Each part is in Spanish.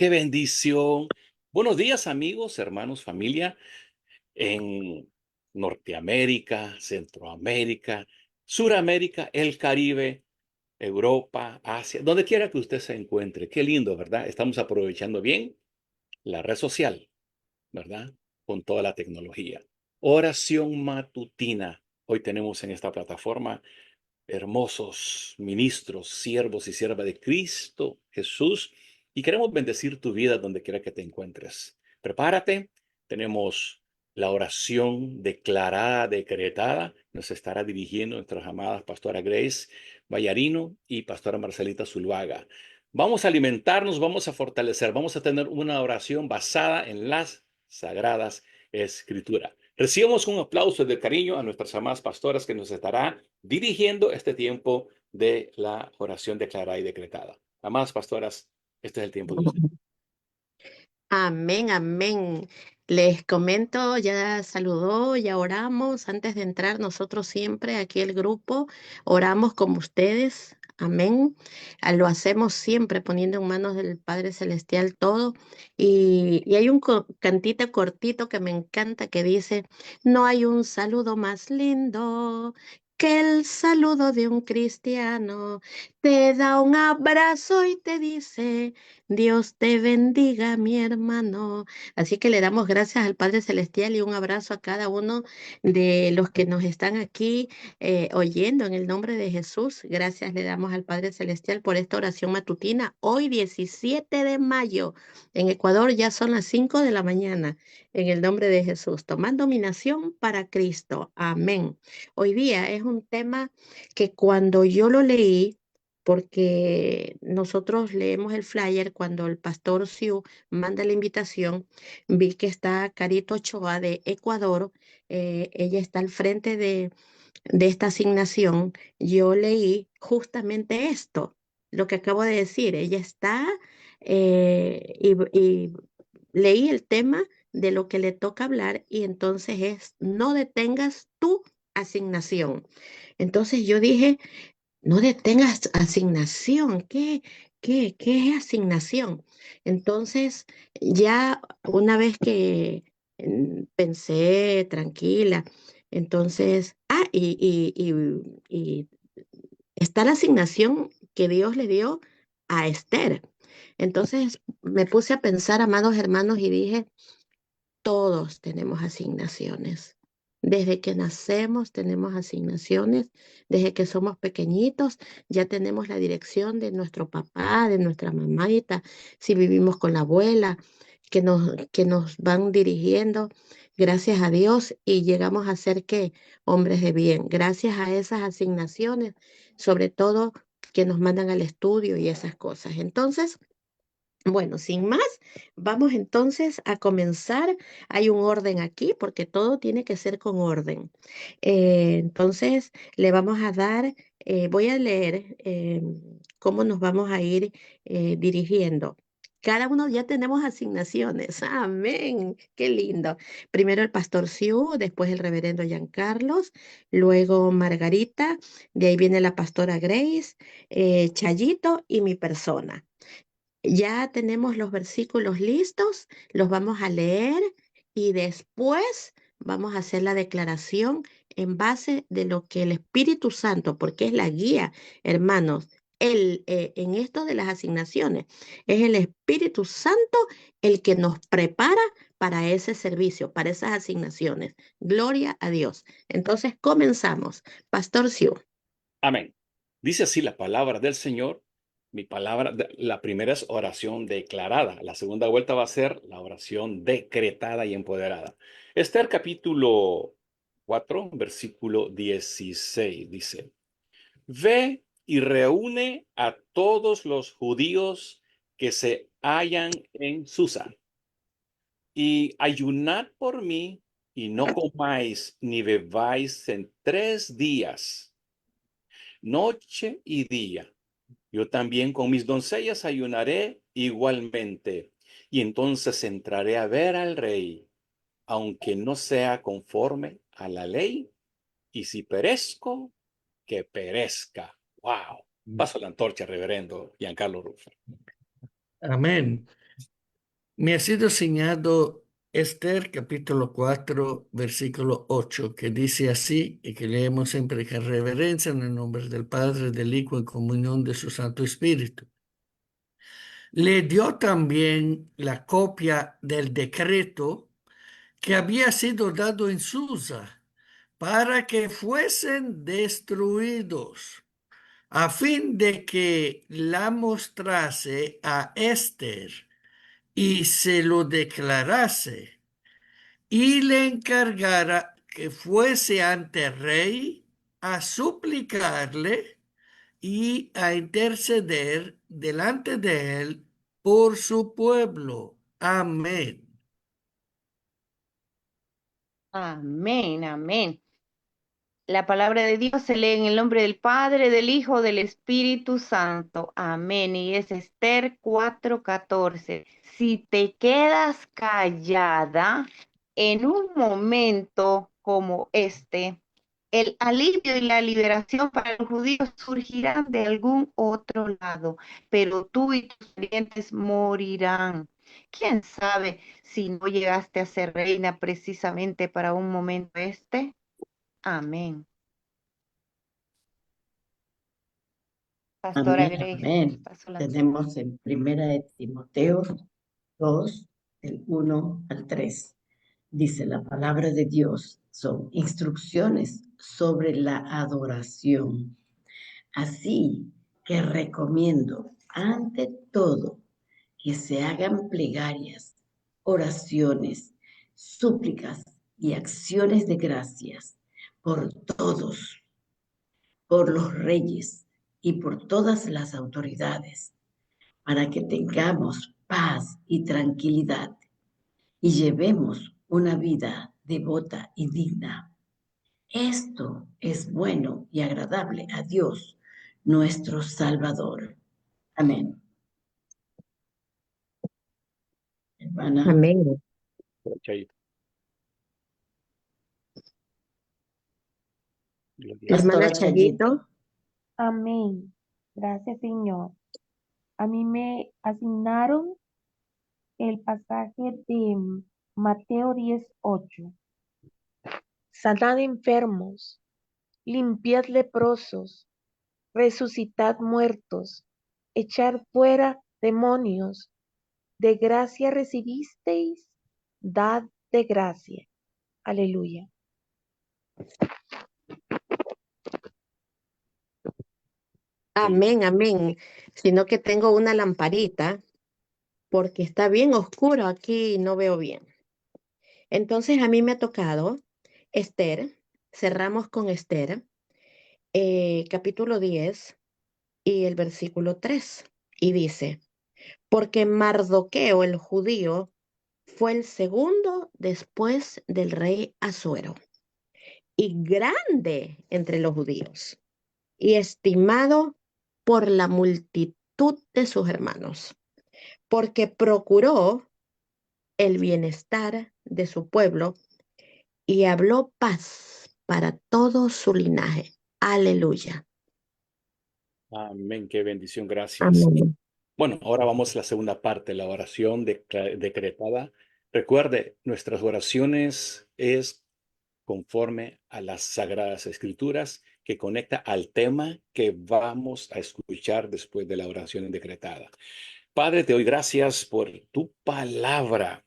Qué bendición. Buenos días, amigos, hermanos, familia en Norteamérica, Centroamérica, Suramérica, el Caribe, Europa, Asia, donde quiera que usted se encuentre. Qué lindo, ¿verdad? Estamos aprovechando bien la red social, ¿verdad? Con toda la tecnología. Oración matutina. Hoy tenemos en esta plataforma hermosos ministros, siervos y siervas de Cristo Jesús, y queremos bendecir tu vida donde quiera que te encuentres. Prepárate, tenemos la oración declarada, decretada, nos estará dirigiendo nuestras amadas pastora Grace Vallarino y pastora Marcelita Zuluaga. Vamos a alimentarnos, vamos a fortalecer, vamos a tener una oración basada en las sagradas escrituras. Recibamos un aplauso de cariño a nuestras amadas pastoras que nos estará dirigiendo este tiempo de la oración declarada y decretada. Amadas pastoras, este es el tiempo de usted. Amén, amén. Les comento, ya saludó, ya oramos. Antes de entrar, nosotros siempre aquí el grupo oramos como ustedes. Amén. Lo hacemos siempre poniendo en manos del Padre Celestial todo. Y hay un cantito cortito que me encanta que dice, no hay un saludo más lindo que el saludo de un cristiano. Te da un abrazo y te dice, Dios te bendiga, mi hermano. Así que le damos gracias al Padre Celestial y un abrazo a cada uno de los que nos están aquí oyendo en el nombre de Jesús. Gracias le damos al Padre Celestial por esta oración matutina. Hoy 17 de mayo en Ecuador ya son las 5 de la mañana en el nombre de Jesús. Tomando dominación para Cristo. Amén. Hoy día es un tema que cuando yo lo leí, porque nosotros leemos el flyer cuando el pastor Siu manda la invitación, vi que está Carito Ochoa de Ecuador, ella está al frente de esta asignación. Yo leí justamente esto, lo que acabo de decir, ella está y leí el tema de lo que le toca hablar y entonces es, no detengas tu asignación. Entonces yo dije, no detengas asignación. ¿Qué es asignación? Entonces, ya una vez que pensé tranquila, entonces, y está la asignación que Dios le dio a Esther. Entonces, me puse a pensar, amados hermanos, y dije, todos tenemos asignaciones. Desde que nacemos tenemos asignaciones, desde que somos pequeñitos ya tenemos la dirección de nuestro papá, de nuestra mamita, si vivimos con la abuela, que nos van dirigiendo, gracias a Dios, y llegamos a ser que hombres de bien, gracias a esas asignaciones, sobre todo que nos mandan al estudio y esas cosas. Entonces, bueno, sin más, vamos entonces a comenzar. Hay un orden aquí porque todo tiene que ser con orden. Entonces, le vamos a dar, voy a leer cómo nos vamos a ir dirigiendo. Cada uno ya tenemos asignaciones. Amén. Qué lindo. Primero el pastor Siu, después el reverendo Giancarlos, luego Margarita, de ahí viene la pastora Grace, Chayito y mi persona. Ya tenemos los versículos listos, los vamos a leer y después vamos a hacer la declaración en base de lo que el Espíritu Santo, porque es la guía, hermanos, en esto de las asignaciones, es el Espíritu Santo el que nos prepara para ese servicio, para esas asignaciones. Gloria a Dios. Entonces comenzamos. Pastor Siu. Amén. Dice así la palabra del Señor. Mi palabra, la primera es oración declarada. La segunda vuelta va a ser la oración decretada y empoderada. Esther capítulo 4, versículo 16 dice, Ve y reúne a todos los judíos que se hallan en Susa y ayunad por mí y no comáis ni bebáis en 3 días, noche y día. Yo también con mis doncellas ayunaré igualmente, y entonces entraré a ver al rey, aunque no sea conforme a la ley, y si perezco, que perezca. ¡Wow! Paso la antorcha, reverendo Giancarlo Rufo. Amén. Me ha sido enseñado Esther capítulo 4, versículo 8, que dice así, y que leemos siempre con reverencia en el nombre del Padre, del Hijo, en comunión de su Santo Espíritu. Le dio también la copia del decreto que había sido dado en Susa para que fuesen destruidos, a fin de que la mostrase a Esther y se lo declarase y le encargara que fuese ante el rey a suplicarle y a interceder delante de él por su pueblo. Amén. Amén, amén. La palabra de Dios se lee en el nombre del Padre, del Hijo, del Espíritu Santo. Amén. Y es Esther 4:14. Si te quedas callada en un momento como este, el alivio y la liberación para los judíos surgirán de algún otro lado, pero tú y tus parientes morirán. ¿Quién sabe si no llegaste a ser reina precisamente para un momento este? Amén. Pastora Amén, Grace, amén. paso la Tenemos en Primera de Timoteo 2, del 1 al 3. Dice la palabra de Dios, son instrucciones sobre la adoración. Así que recomiendo, ante todo, que se hagan plegarias, oraciones, súplicas y acciones de gracias por todos, por los reyes y por todas las autoridades, para que tengamos paz y tranquilidad y llevemos una vida devota y digna. Esto es bueno y agradable a Dios, nuestro Salvador. Amén. Hermana. Amén. Chayito. Gloria. Hermana Pastora Chayito. Chayito. Amén. Gracias, Señor. A mí me asignaron el pasaje de Mateo 10:8. Sanad enfermos, limpiad leprosos, resucitad muertos, echad fuera demonios. De gracia recibisteis, dad de gracia. Aleluya. Amén, amén. Sino que tengo una lamparita porque está bien oscuro aquí y no veo bien. Entonces a mí me ha tocado Esther, cerramos con Esther, capítulo 10 y el versículo 3. Y dice, porque Mardoqueo el judío fue el segundo después del rey Asuero y grande entre los judíos y estimado por la multitud de sus hermanos, porque procuró el bienestar de su pueblo y habló paz para todo su linaje. Aleluya. Amén, qué bendición, gracias. Amén. Bueno, ahora vamos a la segunda parte, la oración decretada. Recuerde, nuestras oraciones es conforme a las Sagradas Escrituras que conecta al tema que vamos a escuchar después de la oración decretada. Padre, te doy gracias por tu palabra,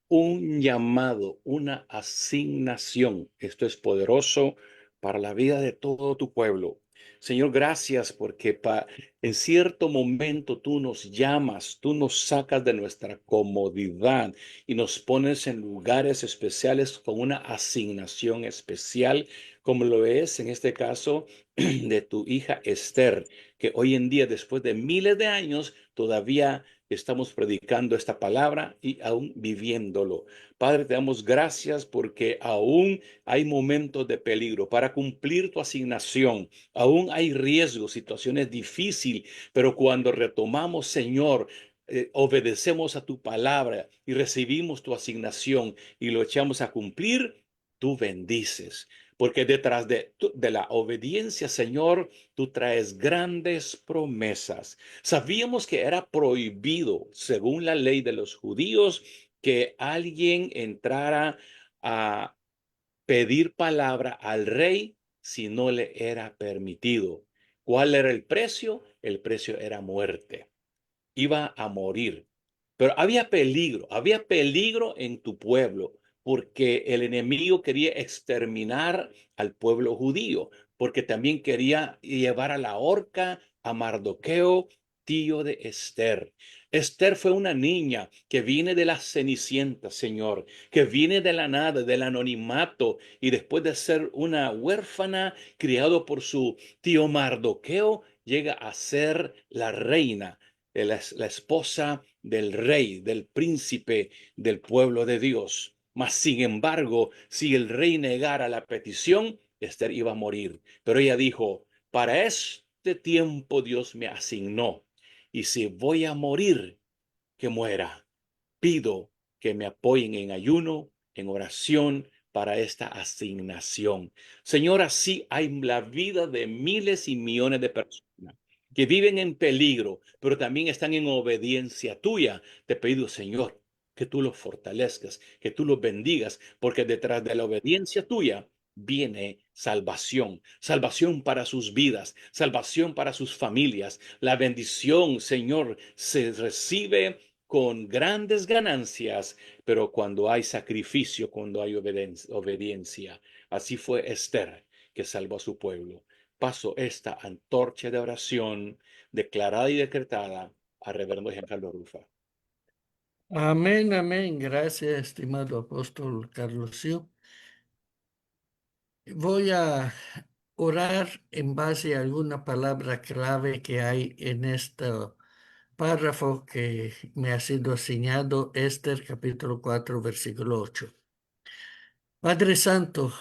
un llamado, una asignación. Esto es poderoso para la vida de todo tu pueblo. Señor, gracias porque en cierto momento tú nos llamas, tú nos sacas de nuestra comodidad y nos pones en lugares especiales con una asignación especial, como lo es en este caso de tu hija Esther, que hoy en día, después de miles de años, todavía estamos predicando esta palabra y aún viviéndolo. Padre, te damos gracias porque aún hay momentos de peligro para cumplir tu asignación. Aún hay riesgos, situaciones difíciles, pero cuando retomamos, Señor, obedecemos a tu palabra y recibimos tu asignación y lo echamos a cumplir, tú bendices. porque detrás de la obediencia, Señor, tú traes grandes promesas. Sabíamos que era prohibido, según la ley de los judíos, que alguien entrara a pedir palabra al rey si no le era permitido. ¿Cuál era el precio? El precio era muerte. Iba a morir. Pero había peligro en tu pueblo, porque el enemigo quería exterminar al pueblo judío, porque también quería llevar a la horca a Mardoqueo, tío de Esther. Esther fue una niña que viene de la Cenicienta, Señor, que viene de la nada, del anonimato, y después de ser una huérfana criado por su tío Mardoqueo, llega a ser la reina, la esposa del rey, del príncipe del pueblo de Dios. Mas, sin embargo, si el rey negara la petición, Esther iba a morir. Pero ella dijo, para este tiempo Dios me asignó, y si voy a morir, que muera. Pido que me apoyen en ayuno, en oración para esta asignación. Señor, así hay la vida de miles y millones de personas que viven en peligro, pero también están en obediencia tuya. Te pido, Señor, que tú los fortalezcas, que tú los bendigas, porque detrás de la obediencia tuya viene salvación, salvación para sus vidas, salvación para sus familias. La bendición, Señor, se recibe con grandes ganancias, pero cuando hay sacrificio, cuando hay obediencia. Así fue Esther, que salvó a su pueblo. Paso esta antorcha de oración declarada y decretada al reverendo Giancarlo Rufa. Amén, amén. Gracias, estimado apóstol Carlos Siu. Voy a orar en base a alguna palabra clave que hay en este párrafo que me ha sido asignado, Esther capítulo 4, versículo 8. Padre Santo,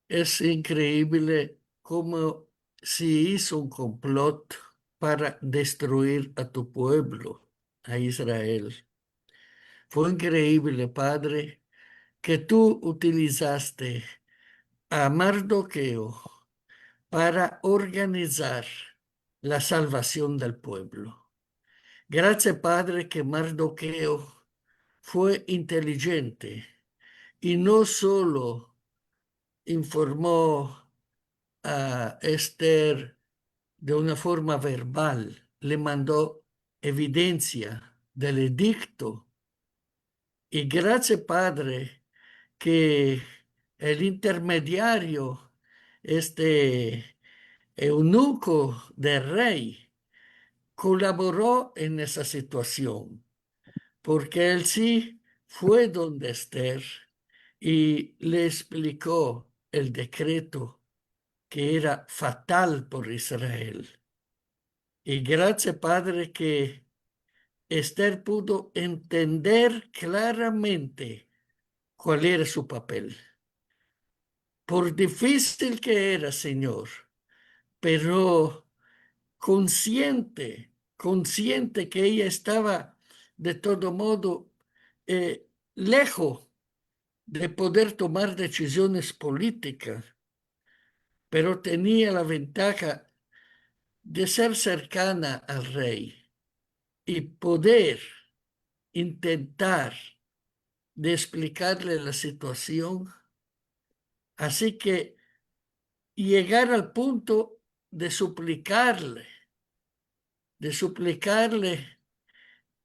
es increíble cómo se hizo un complot para destruir a tu pueblo, a Israel. Fue increíble, Padre, que tú utilizaste a Mardoqueo para organizar la salvación del pueblo. Gracias, Padre, que Mardoqueo fue inteligente y no solo informó a Esther de una forma verbal, le mandó evidencia del edicto. Y gracias, Padre, que el intermediario, este eunuco del rey, colaboró en esa situación, porque él sí fue donde Esther y le explicó el decreto que era fatal por Israel. Y gracias, Padre, que Esther pudo entender claramente cuál era su papel. Por difícil que era, Señor, pero consciente que ella estaba de todo modo lejos de poder tomar decisiones políticas, pero tenía la ventaja de ser cercana al rey y poder intentar de explicarle la situación. Así que llegar al punto de suplicarle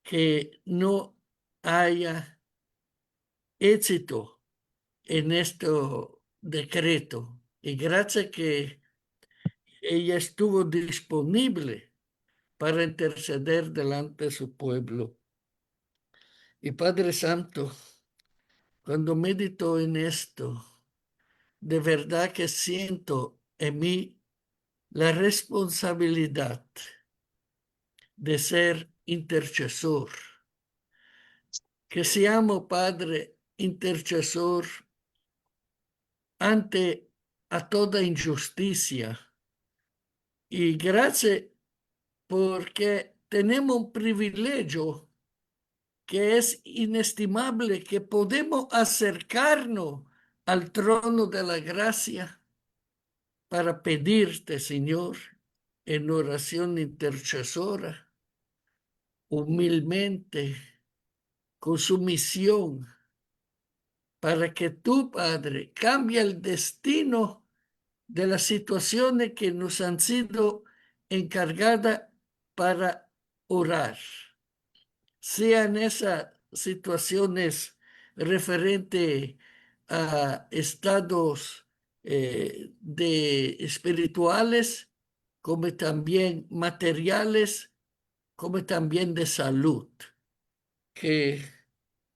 que no haya éxito en este decreto. Y gracias que ella estuvo disponible para interceder delante de su pueblo. Y Padre Santo, cuando medito en esto, de verdad que siento en mí la responsabilidad de ser intercesor. Que seamos, Padre, intercesor ante a toda injusticia. Y gracias porque tenemos un privilegio que es inestimable, que podemos acercarnos al trono de la gracia para pedirte, Señor, en oración intercesora, humildemente, con sumisión, para que tú, Padre, cambie el destino de las situaciones que nos han sido encargadas para orar. Sean esas situaciones referente a estados de espirituales, como también materiales, como también de salud. Que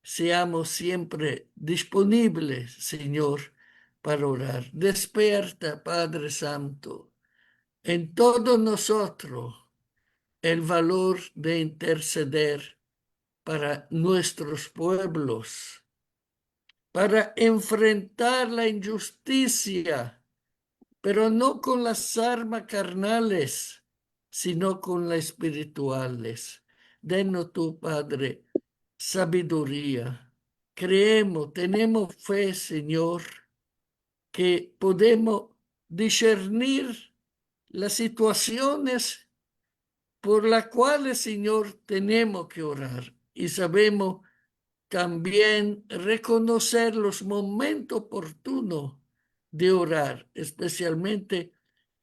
seamos siempre disponibles, Señor, para orar. Despierta, Padre Santo, en todos nosotros el valor de interceder para nuestros pueblos, para enfrentar la injusticia, pero no con las armas carnales, sino con las espirituales. Denos tú, Padre, sabiduría. Creemos, tenemos fe, Señor, que podemos discernir las situaciones por las cuales, Señor, tenemos que orar. Y sabemos también reconocer los momentos oportunos de orar, especialmente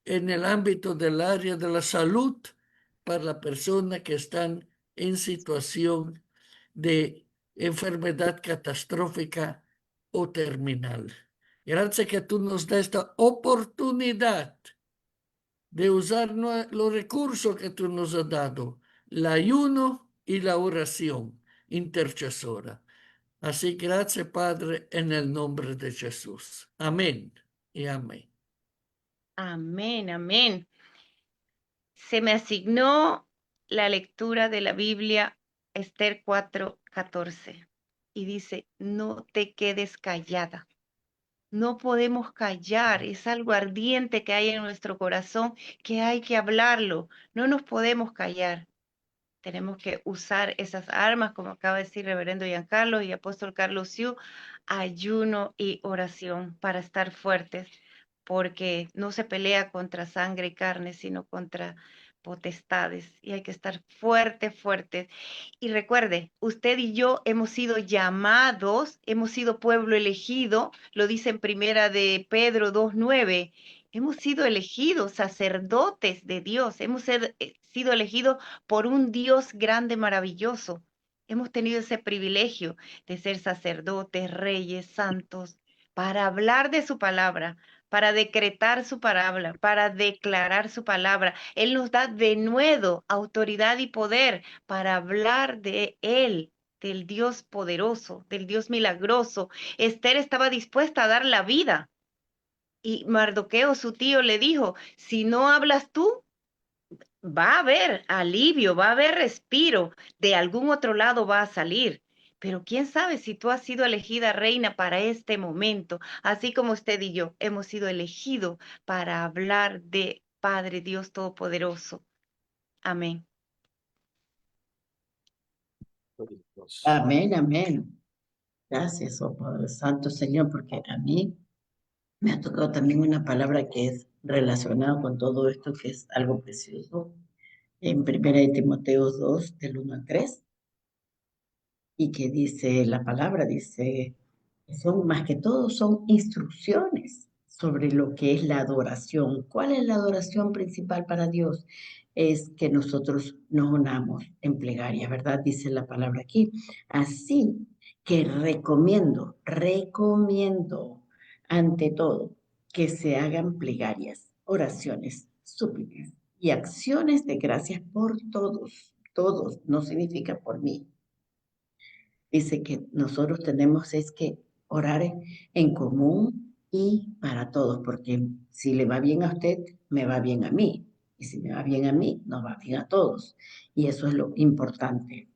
en el ámbito del área de la salud para las personas que están en situación de enfermedad catastrófica o terminal. Gracias que tú nos das esta oportunidad de usar los recursos que tú nos has dado, el ayuno y la oración intercesora. Así, gracias, Padre, en el nombre de Jesús. Amén y amén. Amén, amén. Se me asignó la lectura de la Biblia, Esther 4:14, y dice, no te quedes callada. No podemos callar, es algo ardiente que hay en nuestro corazón que hay que hablarlo. No nos podemos callar. Tenemos que usar esas armas, como acaba de decir Reverendo Giancarlo y Apóstol Carlos Siu, ayuno y oración para estar fuertes, porque no se pelea contra sangre y carne, sino contra potestades, y hay que estar fuertes. Y recuerde, usted y yo hemos sido llamados, hemos sido pueblo elegido, lo dice en primera de Pedro 2:9. Hemos sido elegidos sacerdotes de Dios, hemos sido elegidos por un Dios grande, maravilloso. Hemos tenido ese privilegio de ser sacerdotes, reyes, santos, para hablar de su palabra, para decretar su palabra, para declarar su palabra. Él nos da de nuevo autoridad y poder para hablar de Él, del Dios poderoso, del Dios milagroso. Esther estaba dispuesta a dar la vida. Y Mardoqueo, su tío, le dijo, si no hablas tú, va a haber alivio, va a haber respiro, de algún otro lado va a salir. Pero quién sabe si tú has sido elegida reina para este momento, así como usted y yo hemos sido elegidos para hablar de Padre Dios Todopoderoso. Amén. Amén, amén. Gracias, oh Padre Santo Señor, porque a mí me ha tocado también una palabra que es relacionada con todo esto, que es algo precioso, en 1 Timoteo 2, del 1 al 3, y que dice, la palabra dice, que son más que todo, son instrucciones sobre lo que es la adoración. ¿Cuál es la adoración principal para Dios? Es que nosotros nos unamos en plegaria, ¿verdad? Dice la palabra aquí. Así que recomiendo ante todo que se hagan plegarias, oraciones, súplicas y acciones de gracias por todos, no significa por mí. Dice que nosotros tenemos es que orar en común y para todos, porque si le va bien a usted, me va bien a mí. Y si me va bien a mí, nos va bien a todos. Y eso es lo importante.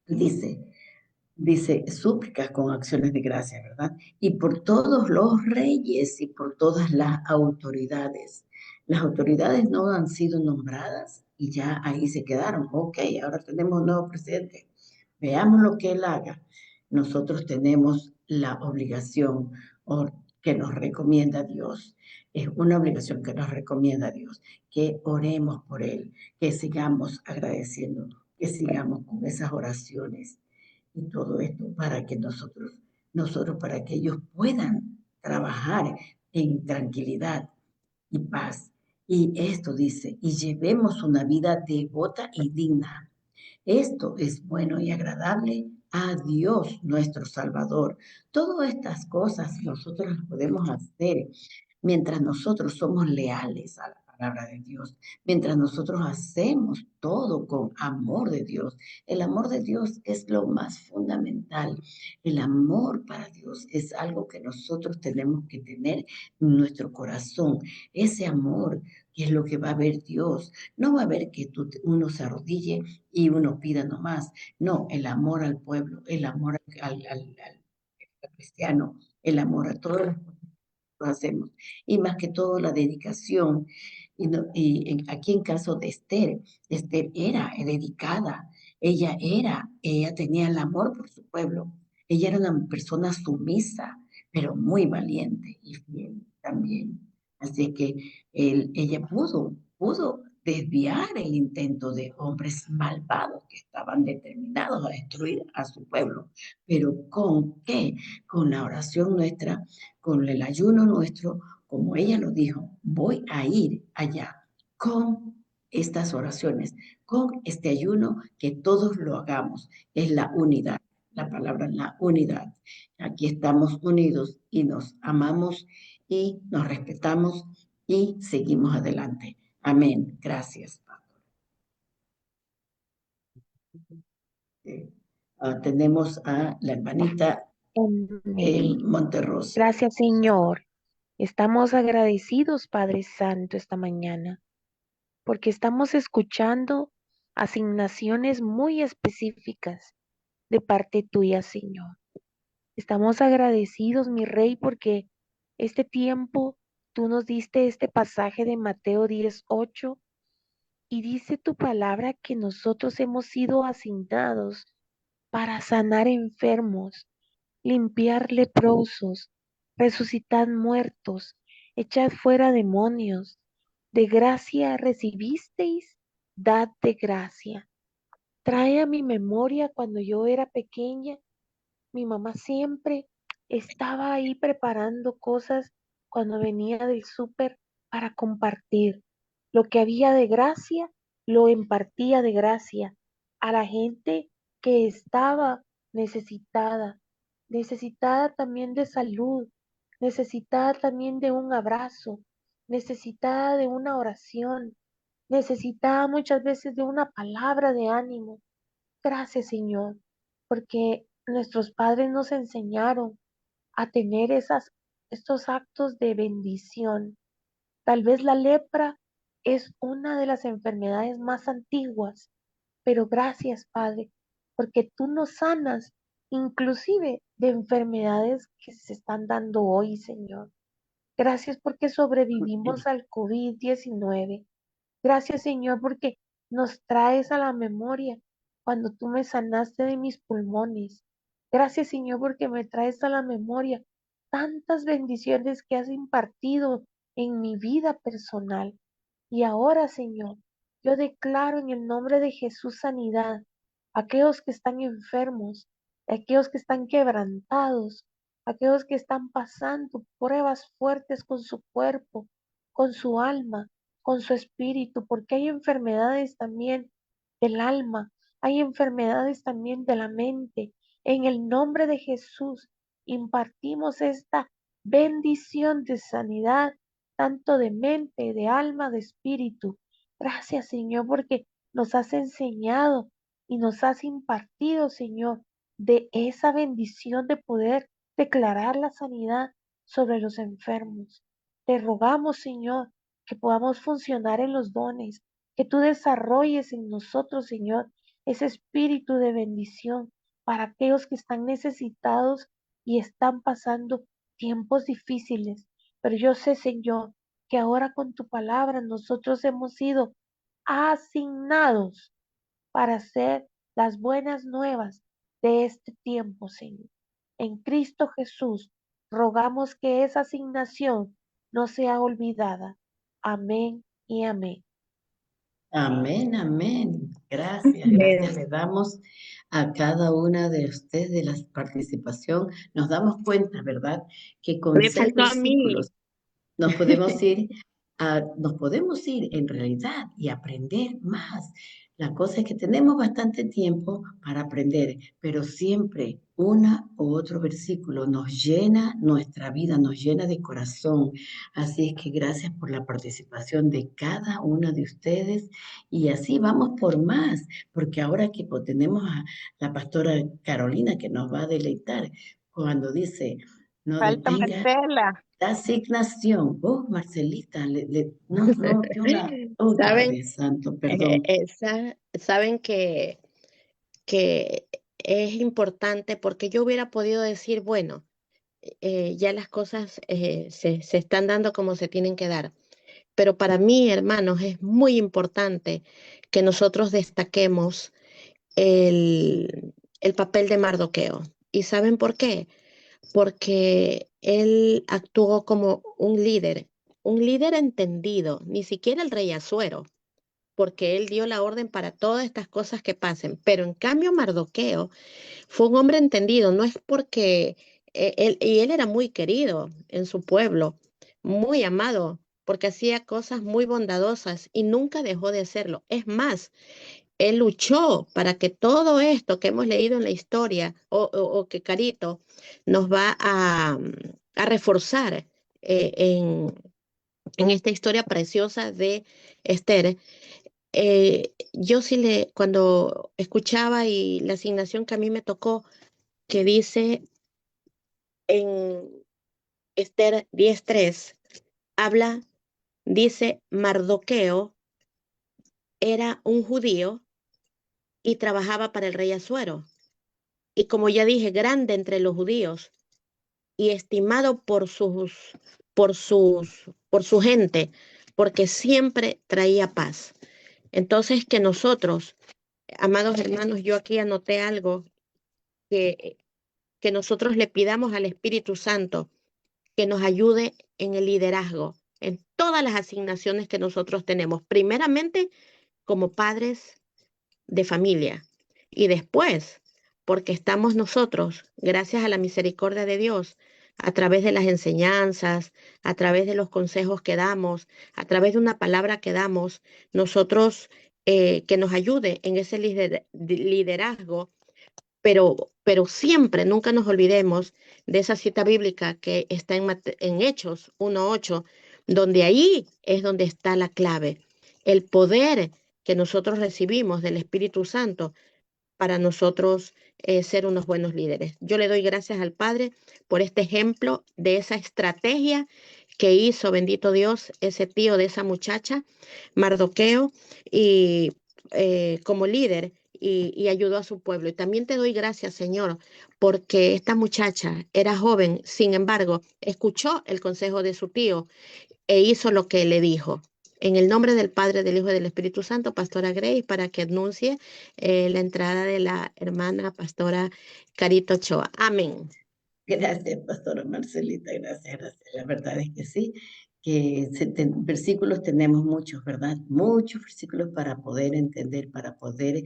Dice, súplicas con acciones de gracia, ¿verdad? Y por todos los reyes y por todas las autoridades. Las autoridades no han sido nombradas y ya ahí se quedaron. Ok, ahora tenemos un nuevo presidente. Veamos lo que él haga. Nosotros tenemos la obligación que nos recomienda Dios. Es una obligación que nos recomienda Dios, que oremos por Él, que sigamos agradeciendo, que sigamos con esas oraciones y todo esto para que nosotros para que ellos puedan trabajar en tranquilidad y paz. Y esto dice, y llevemos una vida devota y digna. Esto es bueno y agradable a Dios nuestro Salvador. Todas estas cosas nosotros las podemos hacer mientras nosotros somos leales a la palabra de Dios, mientras nosotros hacemos todo con amor de Dios. El amor de Dios es lo más fundamental. El amor para Dios es algo que nosotros tenemos que tener en nuestro corazón. Ese amor que es lo que va a ver Dios. No va a ver que uno se arrodille y uno pida nomás. No, el amor al pueblo, el amor al cristiano, el amor a todos los hacemos. Y más que todo la dedicación. Aquí en caso de Esther, Esther era dedicada, ella tenía el amor por su pueblo. Ella era una persona sumisa, pero muy valiente y fiel también. Así que ella pudo desviar el intento de hombres malvados que estaban determinados a destruir a su pueblo. Pero ¿con qué? Con la oración nuestra, con el ayuno nuestro, como ella lo dijo, voy a ir allá con estas oraciones, con este ayuno, que todos lo hagamos. Es la unidad, la palabra la unidad. Aquí estamos unidos y nos amamos y nos respetamos y seguimos adelante. Amén. Gracias, Pastor. Tenemos a la hermanita Amén. Monterroso. Gracias, Señor. Estamos agradecidos, Padre Santo, esta mañana, porque estamos escuchando asignaciones muy específicas de parte tuya, Señor. Estamos agradecidos, mi Rey, porque este tiempo tú nos diste este pasaje de Mateo 10:8 y dice tu palabra que nosotros hemos sido asignados para sanar enfermos, limpiar leprosos, resucitar muertos, echar fuera demonios. De gracia recibisteis, dad de gracia. Trae a mi memoria cuando yo era pequeña, mi mamá siempre estaba ahí preparando cosas cuando venía del súper para compartir. Lo que había de gracia, lo impartía de gracia a la gente que estaba necesitada, necesitada también de salud, necesitada también de un abrazo, necesitada de una oración, necesitada muchas veces de una palabra de ánimo. Gracias, Señor, porque nuestros padres nos enseñaron a tener estos actos de bendición. Tal vez la lepra es una de las enfermedades más antiguas, pero gracias, Padre, porque tú nos sanas inclusive de enfermedades que se están dando hoy, Señor. Gracias porque sobrevivimos al COVID-19. Gracias, Señor, porque nos traes a la memoria cuando tú me sanaste de mis pulmones. Gracias, Señor, porque me traes a la memoria tantas bendiciones que has impartido en mi vida personal. Y ahora, Señor, yo declaro en el nombre de Jesús sanidad a aquellos que están enfermos, a aquellos que están quebrantados, a aquellos que están pasando pruebas fuertes con su cuerpo, con su alma, con su espíritu, porque hay enfermedades también del alma, hay enfermedades también de la mente. En el nombre de Jesús impartimos esta bendición de sanidad, tanto de mente, de alma, de espíritu. Gracias, Señor, porque nos has enseñado y nos has impartido, Señor, de esa bendición de poder declarar la sanidad sobre los enfermos. Te rogamos, Señor, que podamos funcionar en los dones, que tú desarrolles en nosotros, Señor, ese espíritu de bendición para aquellos que están necesitados y están pasando tiempos difíciles. Pero yo sé, Señor, que ahora con tu palabra nosotros hemos sido asignados para hacer las buenas nuevas de este tiempo, Señor. En Cristo Jesús Rogamos que esa asignación no sea olvidada. Amén y amén. Amén, amén. Gracias, gracias. Le damos a cada una de ustedes de la participación. Nos damos cuenta, ¿verdad? Que con Me 6 faltó a mí. versículos nos podemos ir en realidad y aprender más. La cosa es que tenemos bastante tiempo para aprender, pero siempre una u otro versículo nos llena nuestra vida, nos llena de corazón. Así es que gracias por la participación de cada una de ustedes y así vamos por más, porque ahora que tenemos a la pastora Carolina que nos va a deleitar cuando dice, no Falta detenga Marcela. la asignación. Vos, Marcelita, no, oh Saben, Padre Santo, perdón. saben que es importante porque yo hubiera podido decir, bueno, ya las cosas se están dando como se tienen que dar. Pero para mí, hermanos, es muy importante que nosotros destaquemos el papel de Mardoqueo. ¿Y saben por qué? Porque él actuó como un líder entendido, ni siquiera el rey Asuero, porque él dio la orden para todas estas cosas que pasen. Pero en cambio, Mardoqueo fue un hombre entendido, no es porque él era muy querido en su pueblo, muy amado, porque hacía cosas muy bondadosas y nunca dejó de hacerlo. Es más, él luchó para que todo esto que hemos leído en la historia o que Carito nos va a reforzar en esta historia preciosa de Esther. Yo sí cuando escuchaba y la asignación que a mí me tocó, que dice en Esther 10:3, habla, dice, Mardoqueo era un judío y trabajaba para el rey Asuero. Y como ya dije, grande entre los judíos y estimado por su gente, porque siempre traía paz. Entonces, que nosotros, amados hermanos, yo aquí anoté algo que, que nosotros le pidamos al Espíritu Santo que nos ayude en el liderazgo, en todas las asignaciones que nosotros tenemos, primeramente como padres de familia y después porque estamos nosotros, gracias a la misericordia de Dios, a través de las enseñanzas, a través de los consejos que damos, a través de una palabra que damos, nosotros que nos ayude en ese liderazgo, pero siempre, nunca nos olvidemos de esa cita bíblica que está en Hechos 1:8, donde ahí es donde está la clave, el poder que nosotros recibimos del Espíritu Santo para nosotros ser unos buenos líderes. Yo le doy gracias al Padre por este ejemplo de esa estrategia que hizo, bendito Dios, ese tío de esa muchacha, Mardoqueo, y como líder y ayudó a su pueblo. Y también te doy gracias, Señor, porque esta muchacha era joven, sin embargo, escuchó el consejo de su tío e hizo lo que le dijo. En el nombre del Padre, del Hijo y del Espíritu Santo, Pastora Grace, para que anuncie la entrada de la hermana Pastora Carito Ochoa. Amén. Gracias, pastora Marcelita, gracias. La verdad es que sí, que versículos tenemos muchos, ¿verdad? Muchos versículos para poder entender, para poder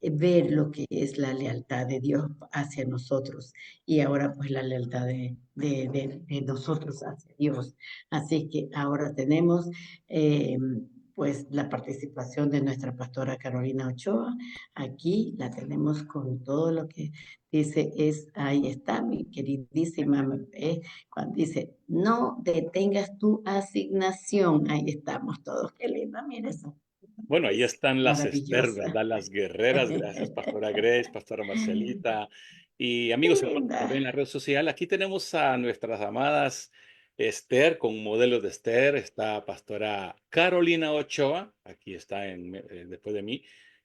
ver lo que es la lealtad de Dios hacia nosotros y ahora pues la lealtad de nosotros hacia Dios. Así que ahora tenemos pues la participación de nuestra pastora Carolina Ochoa. Aquí la tenemos con todo lo que dice, ahí está mi queridísima, cuando dice, no detengas tu asignación. Ahí estamos todos, qué linda, mira eso. Bueno, ahí están las Esther, Maravillosa. ¿verdad? Las guerreras. Gracias, Pastora Grace, Pastora Marcelita. Y Qué amigos hermanos, que ven en linda. la red social, aquí tenemos a nuestras amadas Esther, con modelos de Esther. Está Pastora Carolina Ochoa, aquí está después de mí,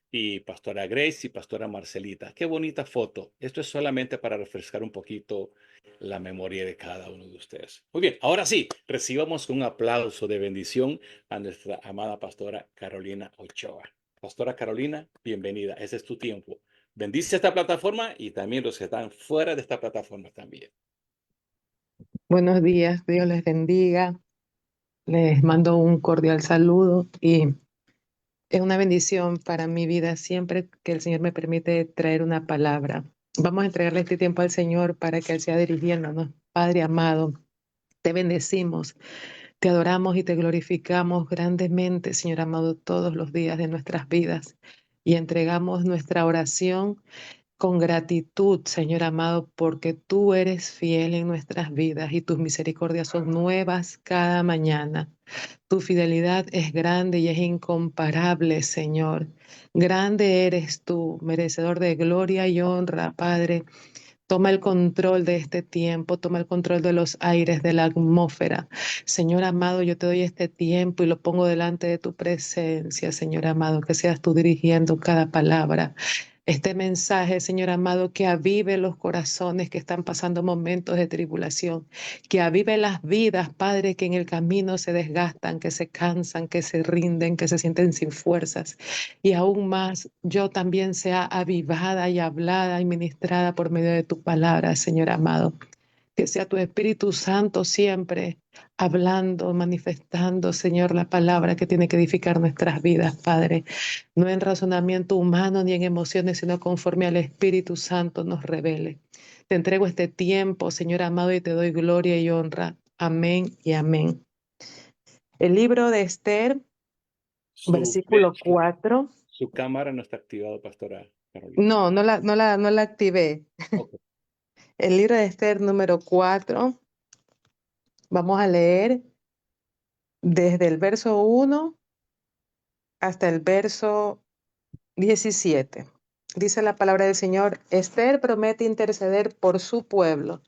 y Pastora Grace y Pastora Marcelita. Qué bonita foto. Esto es solamente para refrescar un poquito la memoria de cada uno de ustedes. Muy bien, ahora sí, recibamos un aplauso de bendición a nuestra amada Pastora Carolina Ochoa. Pastora Carolina, bienvenida. Ese es tu tiempo. Bendice esta plataforma y también los que están fuera de esta plataforma también. Buenos días, Dios les bendiga. Les mando un cordial saludo y es una bendición para mi vida siempre que el Señor me permite traer una palabra. Vamos a entregarle este tiempo al Señor para que Él sea dirigiéndonos. Padre amado, te bendecimos, te adoramos y te glorificamos grandemente, Señor amado, todos los días de nuestras vidas y entregamos nuestra oración con gratitud, Señor amado, porque tú eres fiel en nuestras vidas y tus misericordias son nuevas cada mañana. Tu fidelidad es grande y es incomparable, Señor. Grande eres tú, merecedor de gloria y honra, Padre. Toma el control de este tiempo, toma el control de los aires, de la atmósfera. Señor amado, yo te doy este tiempo y lo pongo delante de tu presencia, Señor amado, que seas tú dirigiendo cada palabra. Este mensaje, Señor amado, que avive los corazones que están pasando momentos de tribulación, que avive las vidas, Padre, que en el camino se desgastan, que se cansan, que se rinden, que se sienten sin fuerzas. Y aún más, yo también sea avivada y hablada y ministrada por medio de tu palabra, Señor amado. Que sea tu Espíritu Santo siempre hablando, manifestando, Señor, la palabra que tiene que edificar nuestras vidas, Padre. No en razonamiento humano ni en emociones, sino conforme al Espíritu Santo nos revele. Te entrego este tiempo, Señor amado, y te doy gloria y honra. Amén y amén. El libro de Esther, Su, versículo su, 4. su cámara no está activada, pastora Carolina. No, no la activé. Ok. El libro de Esther número 4. Vamos a leer desde el verso 1 hasta el verso 17. Dice la palabra del Señor: Esther promete interceder por su pueblo.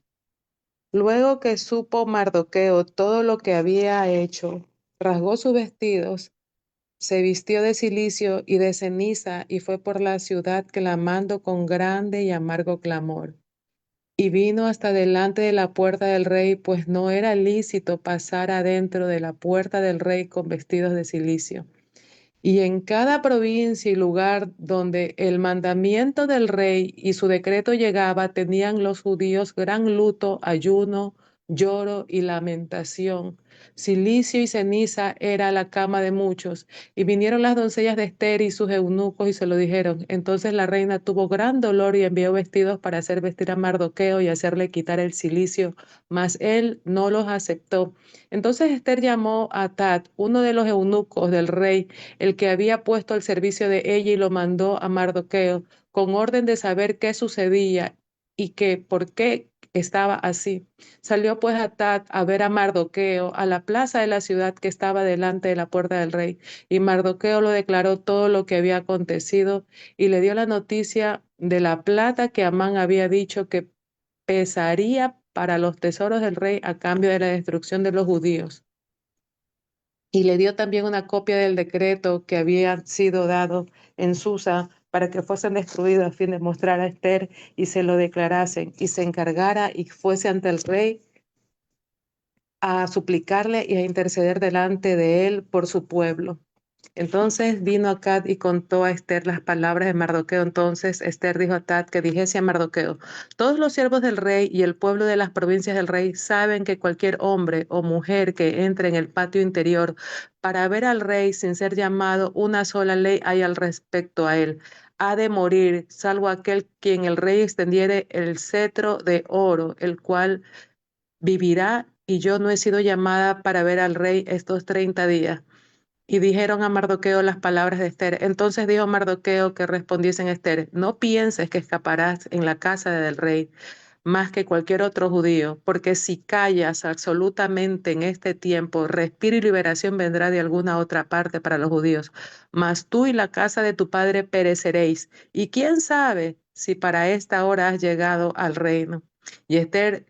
Luego que supo Mardoqueo todo lo que había hecho, rasgó sus vestidos, se vistió de cilicio y de ceniza y fue por la ciudad clamando con grande y amargo clamor. Y vino hasta delante de la puerta del rey, pues no era lícito pasar adentro de la puerta del rey con vestidos de cilicio. Y en cada provincia y lugar donde el mandamiento del rey y su decreto llegaba, tenían los judíos gran luto, ayuno, lloro y lamentación. Cilicio y ceniza era la cama de muchos. Y vinieron las doncellas de Esther y sus eunucos y se lo dijeron. Entonces la reina tuvo gran dolor y envió vestidos para hacer vestir a Mardoqueo y hacerle quitar el cilicio, mas él no los aceptó. Entonces Esther llamó a Tat, uno de los eunucos del rey, el que había puesto al servicio de ella, y lo mandó a Mardoqueo con orden de saber qué sucedía y que por qué estaba así. Salió pues Hatat a ver a Mardoqueo a la plaza de la ciudad que estaba delante de la puerta del rey, y Mardoqueo lo declaró todo lo que había acontecido y le dio la noticia de la plata que Amán había dicho que pesaría para los tesoros del rey a cambio de la destrucción de los judíos. Y le dio también una copia del decreto que había sido dado en Susa para que fuesen destruidos, a fin de mostrar a Esther y se lo declarasen, y se encargara y fuese ante el rey a suplicarle y a interceder delante de él por su pueblo. Entonces vino Acad y contó a Esther las palabras de Mardoqueo. Entonces Esther dijo a Acad que dijese a Mardoqueo: todos los siervos del rey y el pueblo de las provincias del rey saben que cualquier hombre o mujer que entre en el patio interior para ver al rey sin ser llamado, una sola ley hay al respecto a él: ha de morir, salvo aquel quien el rey extendiere el cetro de oro, el cual vivirá, y yo no he sido llamada para ver al rey estos 30 días. Y dijeron a Mardoqueo las palabras de Esther. Entonces dijo Mardoqueo que respondiesen a Esther: no pienses que escaparás en la casa del rey más que cualquier otro judío, porque si callas absolutamente en este tiempo, respiro y liberación vendrá de alguna otra parte para los judíos. Mas tú y la casa de tu padre pereceréis. Y quién sabe si para esta hora has llegado al reino. Y Esther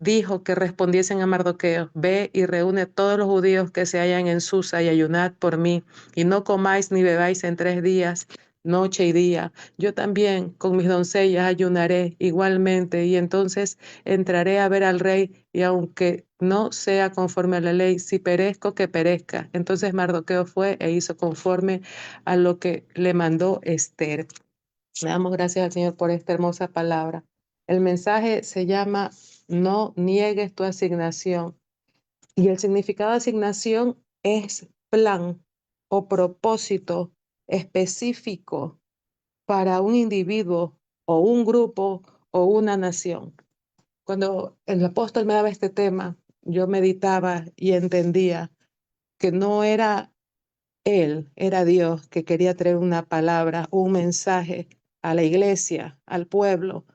dijo que respondiesen a Mardoqueo: ve y reúne todos los judíos que se hallan en Susa y ayunad por mí, y no comáis ni bebáis en 3 días, noche y día. Yo también con mis doncellas ayunaré igualmente, y entonces entraré a ver al rey, y aunque no sea conforme a la ley, si perezco, que perezca. Entonces Mardoqueo fue e hizo conforme a lo que le mandó Esther. Le damos gracias al Señor por esta hermosa palabra. El mensaje se llama no niegues tu asignación. Y el significado de asignación es plan o propósito específico para un individuo o un grupo o una nación. Cuando el apóstol me daba este tema, yo meditaba y entendía que no era él, era Dios que quería traer una palabra, un mensaje a la iglesia, al pueblo,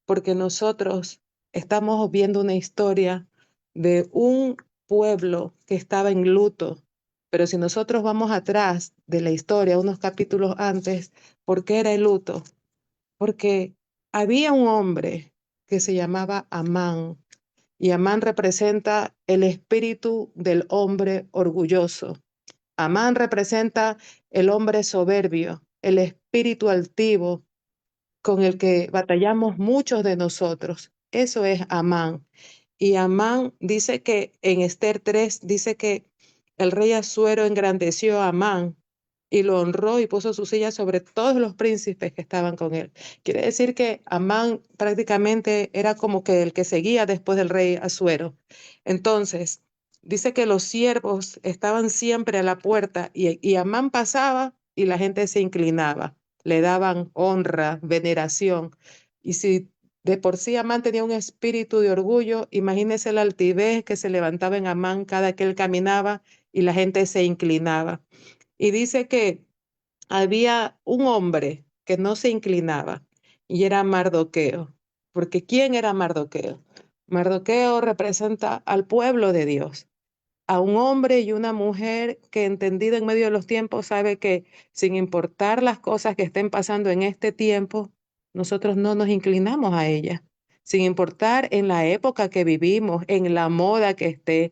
porque nosotros estamos viendo una historia de un pueblo que estaba en luto. Pero si nosotros vamos atrás de la historia, unos capítulos antes, ¿por qué era el luto? Porque había un hombre que se llamaba Amán, y Amán representa el espíritu del hombre orgulloso. Amán representa el hombre soberbio, el espíritu altivo con el que batallamos muchos de nosotros. Eso es Amán. Y Amán dice que en Esther 3 dice que el rey Asuero engrandeció a Amán y lo honró y puso su silla sobre todos los príncipes que estaban con él. Quiere decir que Amán prácticamente era como que el que seguía después del rey Asuero. Entonces, dice que los siervos estaban siempre a la puerta y Amán pasaba y la gente se inclinaba, le daban honra, veneración. Y si de por sí Amán tenía un espíritu de orgullo, imagínese la altivez que se levantaba en Amán cada que él caminaba y la gente se inclinaba. Y dice que había un hombre que no se inclinaba y era Mardoqueo. Porque ¿quién era Mardoqueo? Mardoqueo representa al pueblo de Dios, a un hombre y una mujer que entendido en medio de los tiempos sabe que sin importar las cosas que estén pasando en este tiempo, nosotros no nos inclinamos a ella. Sin importar en la época que vivimos, en la moda que esté,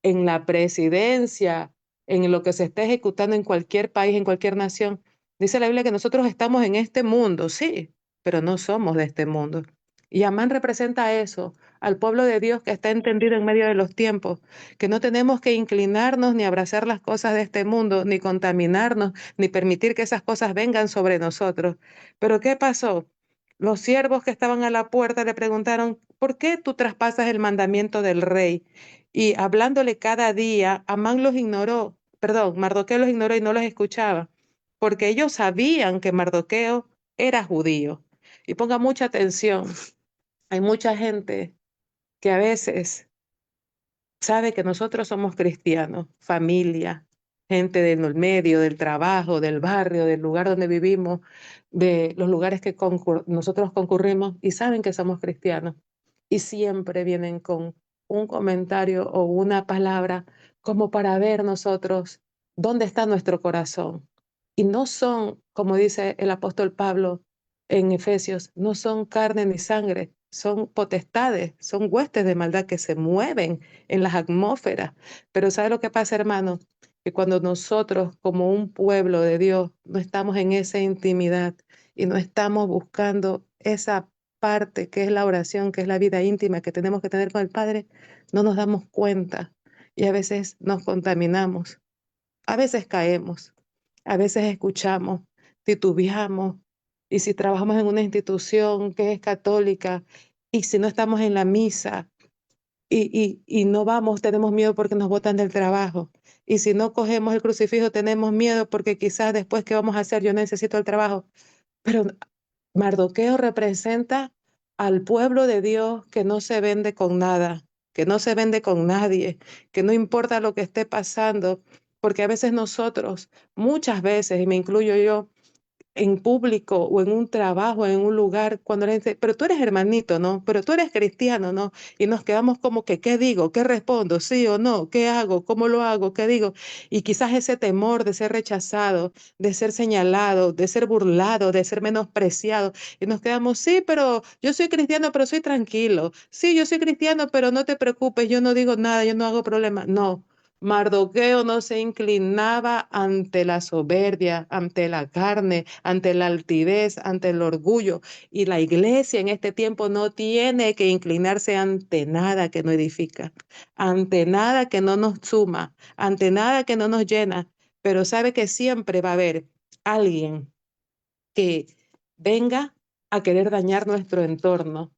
en la presidencia, en lo que se esté ejecutando en cualquier país, en cualquier nación. Dice la Biblia que nosotros estamos en este mundo, sí, pero no somos de este mundo. Y Amán representa eso, al pueblo de Dios que está entendido en medio de los tiempos, que no tenemos que inclinarnos ni abrazar las cosas de este mundo, ni contaminarnos, ni permitir que esas cosas vengan sobre nosotros. Pero ¿qué pasó? Los siervos que estaban a la puerta le preguntaron, ¿por qué tú traspasas el mandamiento del rey? Y hablándole cada día, Amán los ignoró, perdón, Mardoqueo los ignoró y no los escuchaba, porque ellos sabían que Mardoqueo era judío. Y ponga mucha atención, hay mucha gente que a veces sabe que nosotros somos cristianos, familia, gente del medio, del trabajo, del barrio, del lugar donde vivimos, de los lugares que nosotros concurrimos y saben que somos cristianos. Y siempre vienen con un comentario o una palabra como para ver nosotros dónde está nuestro corazón. Y no son, como dice el apóstol Pablo en Efesios, no son carne ni sangre, son potestades, son huestes de maldad que se mueven en las atmósferas. Pero ¿sabe lo que pasa, hermano? Que cuando nosotros, como un pueblo de Dios, no estamos en esa intimidad y no estamos buscando esa parte que es la oración, que es la vida íntima que tenemos que tener con el Padre, no nos damos cuenta y a veces nos contaminamos, a veces caemos, a veces escuchamos, titubeamos y si trabajamos en una institución que es católica y si no estamos en la misa, y no vamos, tenemos miedo porque nos botan del trabajo. Y si no cogemos el crucifijo, tenemos miedo porque quizás después, ¿qué vamos a hacer? Yo necesito el trabajo. Pero Mardoqueo representa al pueblo de Dios que no se vende con nada, que no se vende con nadie, que no importa lo que esté pasando, porque a veces nosotros, muchas veces, y me incluyo yo, en público o en un trabajo, en un lugar, cuando le dice, pero tú eres hermanito, ¿no? Pero tú eres cristiano, ¿no? Y nos quedamos como que, ¿qué digo? ¿Qué respondo? ¿Sí o no? ¿Qué hago? ¿Cómo lo hago? ¿Qué digo? Y quizás ese temor de ser rechazado, de ser señalado, de ser burlado, de ser menospreciado. Y nos quedamos, sí, pero yo soy cristiano, pero soy tranquilo. Sí, yo soy cristiano, pero no te preocupes, yo no digo nada, yo no hago problema. No. Mardoqueo no se inclinaba ante la soberbia, ante la carne, ante la altivez, ante el orgullo. Y la iglesia en este tiempo no tiene que inclinarse ante nada que no edifica, ante nada que no nos suma, ante nada que no nos llena. Pero sabe que siempre va a haber alguien que venga a querer dañar nuestro entorno.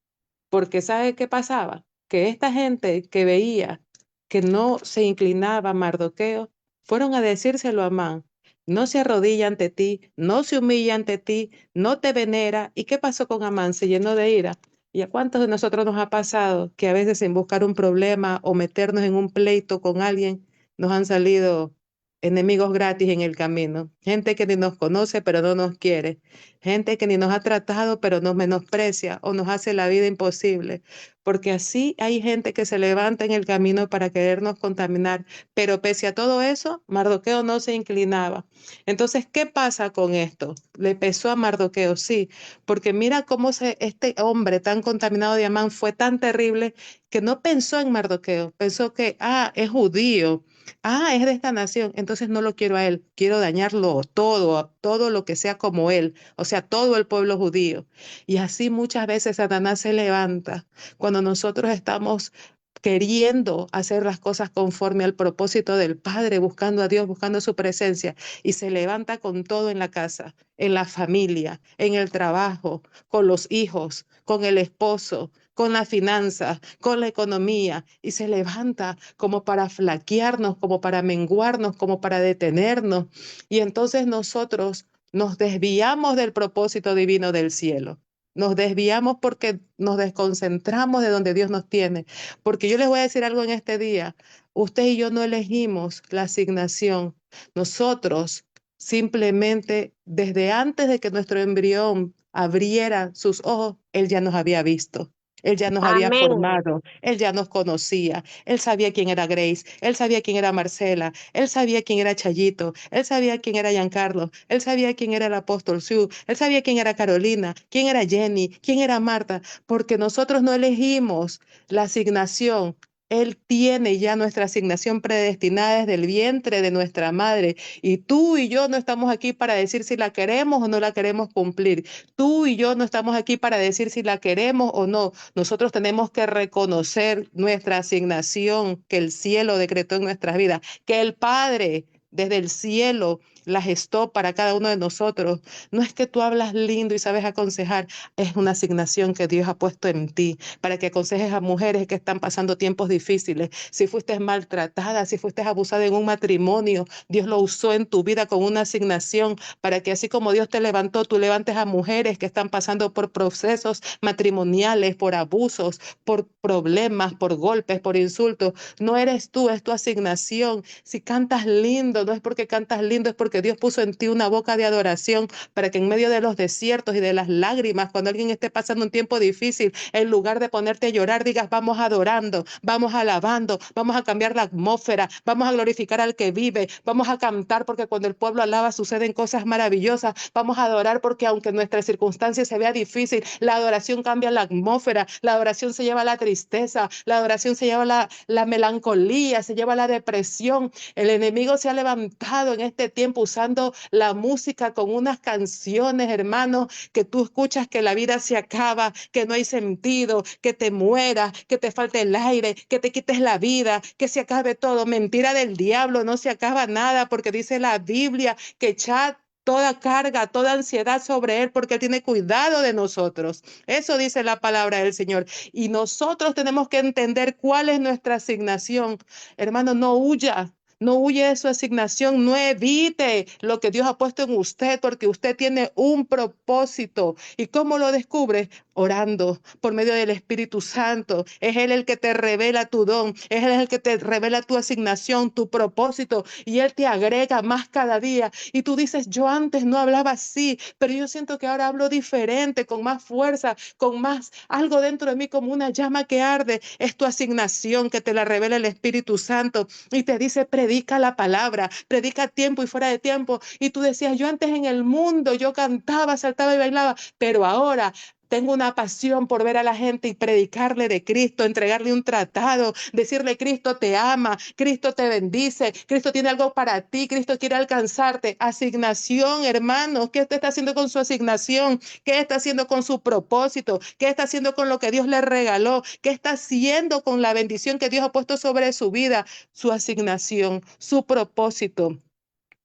Porque ¿sabe qué pasaba? que esta gente que veía que no se inclinaba a Mardoqueo, fueron a decírselo a Amán. No se arrodilla ante ti, no se humilla ante ti, no te venera. ¿Y qué pasó con Amán? Se llenó de ira. ¿Y a cuántos de nosotros nos ha pasado que a veces en buscar un problema o meternos en un pleito con alguien nos han salido enemigos gratis en el camino? Gente que ni nos conoce pero no nos quiere. Gente que ni nos ha tratado pero nos menosprecia o nos hace la vida imposible. Porque así hay gente que se levanta en el camino para querernos contaminar. Pero pese a todo eso, Mardoqueo no se inclinaba. Entonces, ¿qué pasa con esto? Le pesó a Mardoqueo, sí, porque mira cómo este hombre tan contaminado de Amán fue tan terrible que no pensó en Mardoqueo, pensó que, es judío, es de esta nación, entonces no lo quiero a él, quiero dañarlo todo, todo lo que sea como él, o sea, todo el pueblo judío. Y así muchas veces Satanás se levanta cuando nosotros estamos queriendo hacer las cosas conforme al propósito del Padre, buscando a Dios, buscando su presencia, y se levanta con todo en la casa, en la familia, en el trabajo, con los hijos, con el esposo, con la finanza, con la economía, y se levanta como para flaquearnos, como para menguarnos, como para detenernos. Y entonces nosotros nos desviamos del propósito divino del cielo. Nos desviamos porque nos desconcentramos de donde Dios nos tiene. Porque yo les voy a decir algo en este día. Usted y yo no elegimos la asignación. Nosotros simplemente, desde antes de que nuestro embrión abriera sus ojos, Él ya nos había visto. Él ya nos había Amén. formado, Él ya nos conocía, Él sabía quién era Grace, Él sabía quién era Marcela, Él sabía quién era Chayito, Él sabía quién era Giancarlo, Él sabía quién era el apóstol Sue, Él sabía quién era Carolina, quién era Jenny, quién era Marta, porque nosotros no elegimos la asignación. Él tiene ya nuestra asignación predestinada desde el vientre de nuestra madre. Y tú y yo no estamos aquí para decir si la queremos o no la queremos cumplir. Tú y yo no estamos aquí para decir si la queremos o no. Nosotros tenemos que reconocer nuestra asignación que el cielo decretó en nuestras vidas, que el Padre desde el cielo la gestó para cada uno de nosotros. No es que tú hablas lindo y sabes aconsejar, es una asignación que Dios ha puesto en ti para que aconsejes a mujeres que están pasando tiempos difíciles. Si fuiste maltratada, si fuiste abusada en un matrimonio, Dios lo usó en tu vida con una asignación para que así como Dios te levantó, tú levantes a mujeres que están pasando por procesos matrimoniales, por abusos, por problemas, por golpes, por insultos. No eres tú, es tu asignación. Si cantas lindo, no es porque cantas lindo, es porque Dios puso en ti una boca de adoración para que en medio de los desiertos y de las lágrimas, cuando alguien esté pasando un tiempo difícil, en lugar de ponerte a llorar, digas, vamos adorando, vamos alabando, vamos a cambiar la atmósfera, vamos a glorificar al que vive, vamos a cantar porque cuando el pueblo alaba suceden cosas maravillosas, vamos a adorar porque aunque nuestra circunstancia se vea difícil, la adoración cambia la atmósfera, la adoración se lleva la tristeza, la adoración se lleva la melancolía, se lleva la depresión. El enemigo se ha levantado en este tiempo usando la música con unas canciones, hermanos, que tú escuchas que la vida se acaba, que no hay sentido, que te mueras, que te falte el aire, que te quites la vida, que se acabe todo. Mentira del diablo, no se acaba nada, porque dice la Biblia que echad toda carga, toda ansiedad sobre Él, porque Él tiene cuidado de nosotros. Eso dice la palabra del Señor. Y nosotros tenemos que entender cuál es nuestra asignación. Hermano, no huya. No huye de su asignación, no evite lo que Dios ha puesto en usted, porque usted tiene un propósito. ¿Y cómo lo descubre? Orando por medio del Espíritu Santo. Es Él el que te revela tu don, es Él el que te revela tu asignación, tu propósito, y Él te agrega más cada día. Y tú dices, yo antes no hablaba así, pero yo siento que ahora hablo diferente, con más fuerza, con más algo dentro de mí, como una llama que arde. Es tu asignación que te la revela el Espíritu Santo y te dice, predica la palabra, predica a tiempo y fuera de tiempo. Y tú decías, yo antes en el mundo, yo cantaba, saltaba y bailaba, pero ahora tengo una pasión por ver a la gente y predicarle de Cristo, entregarle un tratado, decirle Cristo te ama, Cristo te bendice, Cristo tiene algo para ti, Cristo quiere alcanzarte. Asignación, hermanos, ¿qué usted está haciendo con su asignación? ¿Qué está haciendo con su propósito? ¿Qué está haciendo con lo que Dios le regaló? ¿Qué está haciendo con la bendición que Dios ha puesto sobre su vida? Su asignación, su propósito.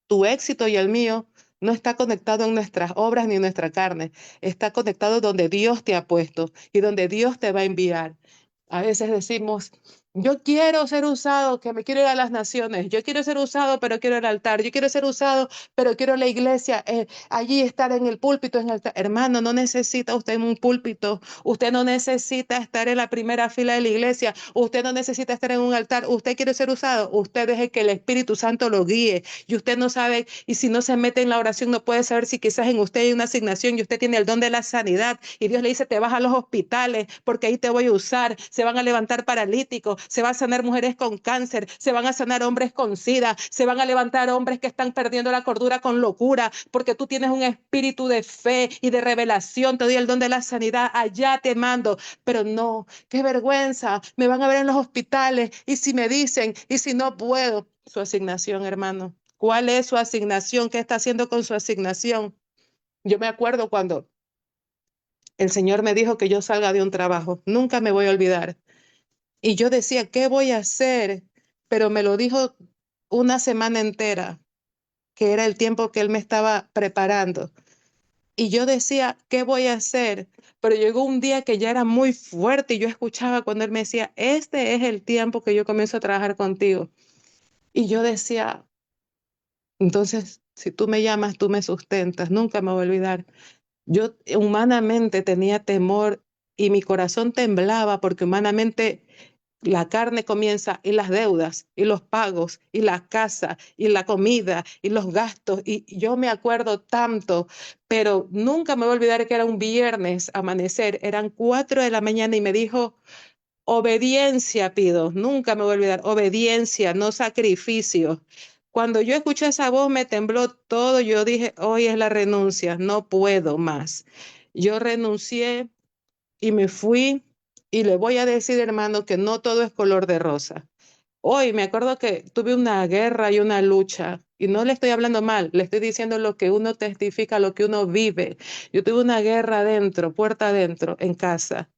Tu éxito y el mío no está conectado en nuestras obras ni en nuestra carne. Está conectado donde Dios te ha puesto y donde Dios te va a enviar. A veces decimos, yo quiero ser usado, que me quiero ir a las naciones. Yo quiero ser usado, pero quiero el altar. Yo quiero ser usado, pero quiero la iglesia, allí estar en el púlpito, en el altar. Hermano, no necesita usted un púlpito. Usted no necesita estar en la primera fila de la iglesia. Usted no necesita estar en un altar. Usted quiere ser usado. Usted deje que el Espíritu Santo lo guíe. Y usted no sabe, y si no se mete en la oración, no puede saber si quizás en usted hay una asignación y usted tiene el don de la sanidad. Y Dios le dice, te vas a los hospitales porque ahí te voy a usar. Se van a levantar paralíticos, se van a sanar mujeres con cáncer, se van a sanar hombres con sida, se van a levantar hombres que están perdiendo la cordura con locura, porque tú tienes un espíritu de fe y de revelación. Te doy el don de la sanidad, allá te mando. Pero no, qué vergüenza, me van a ver en los hospitales y si me dicen y si no puedo. Su asignación, hermano, ¿cuál es su asignación? ¿Qué está haciendo con su asignación? Yo me acuerdo cuando el Señor me dijo que yo salga de un trabajo, nunca me voy a olvidar. Y yo decía, ¿qué voy a hacer? Pero me lo dijo una semana entera, que era el tiempo que Él me estaba preparando. Y yo decía, ¿qué voy a hacer? Pero llegó un día que ya era muy fuerte y yo escuchaba cuando Él me decía, este es el tiempo que yo comienzo a trabajar contigo. Y yo decía, entonces, si tú me llamas, tú me sustentas, nunca me voy a olvidar. Yo humanamente tenía temor y mi corazón temblaba porque humanamente la carne comienza y las deudas y los pagos y la casa y la comida y los gastos. Y yo me acuerdo tanto, pero nunca me voy a olvidar que era un viernes amanecer, eran 4 de la mañana y me dijo, obediencia pido, nunca me voy a olvidar, obediencia, no sacrificio. Cuando yo escuché esa voz me tembló todo, yo dije, hoy es la renuncia, no puedo más. Yo renuncié y me fui y le voy a decir, hermano, que no todo es color de rosa. Hoy me acuerdo que tuve una guerra y una lucha, y no le estoy hablando mal, le estoy diciendo lo que uno testifica, lo que uno vive. Yo tuve una guerra adentro, puerta adentro, en casa.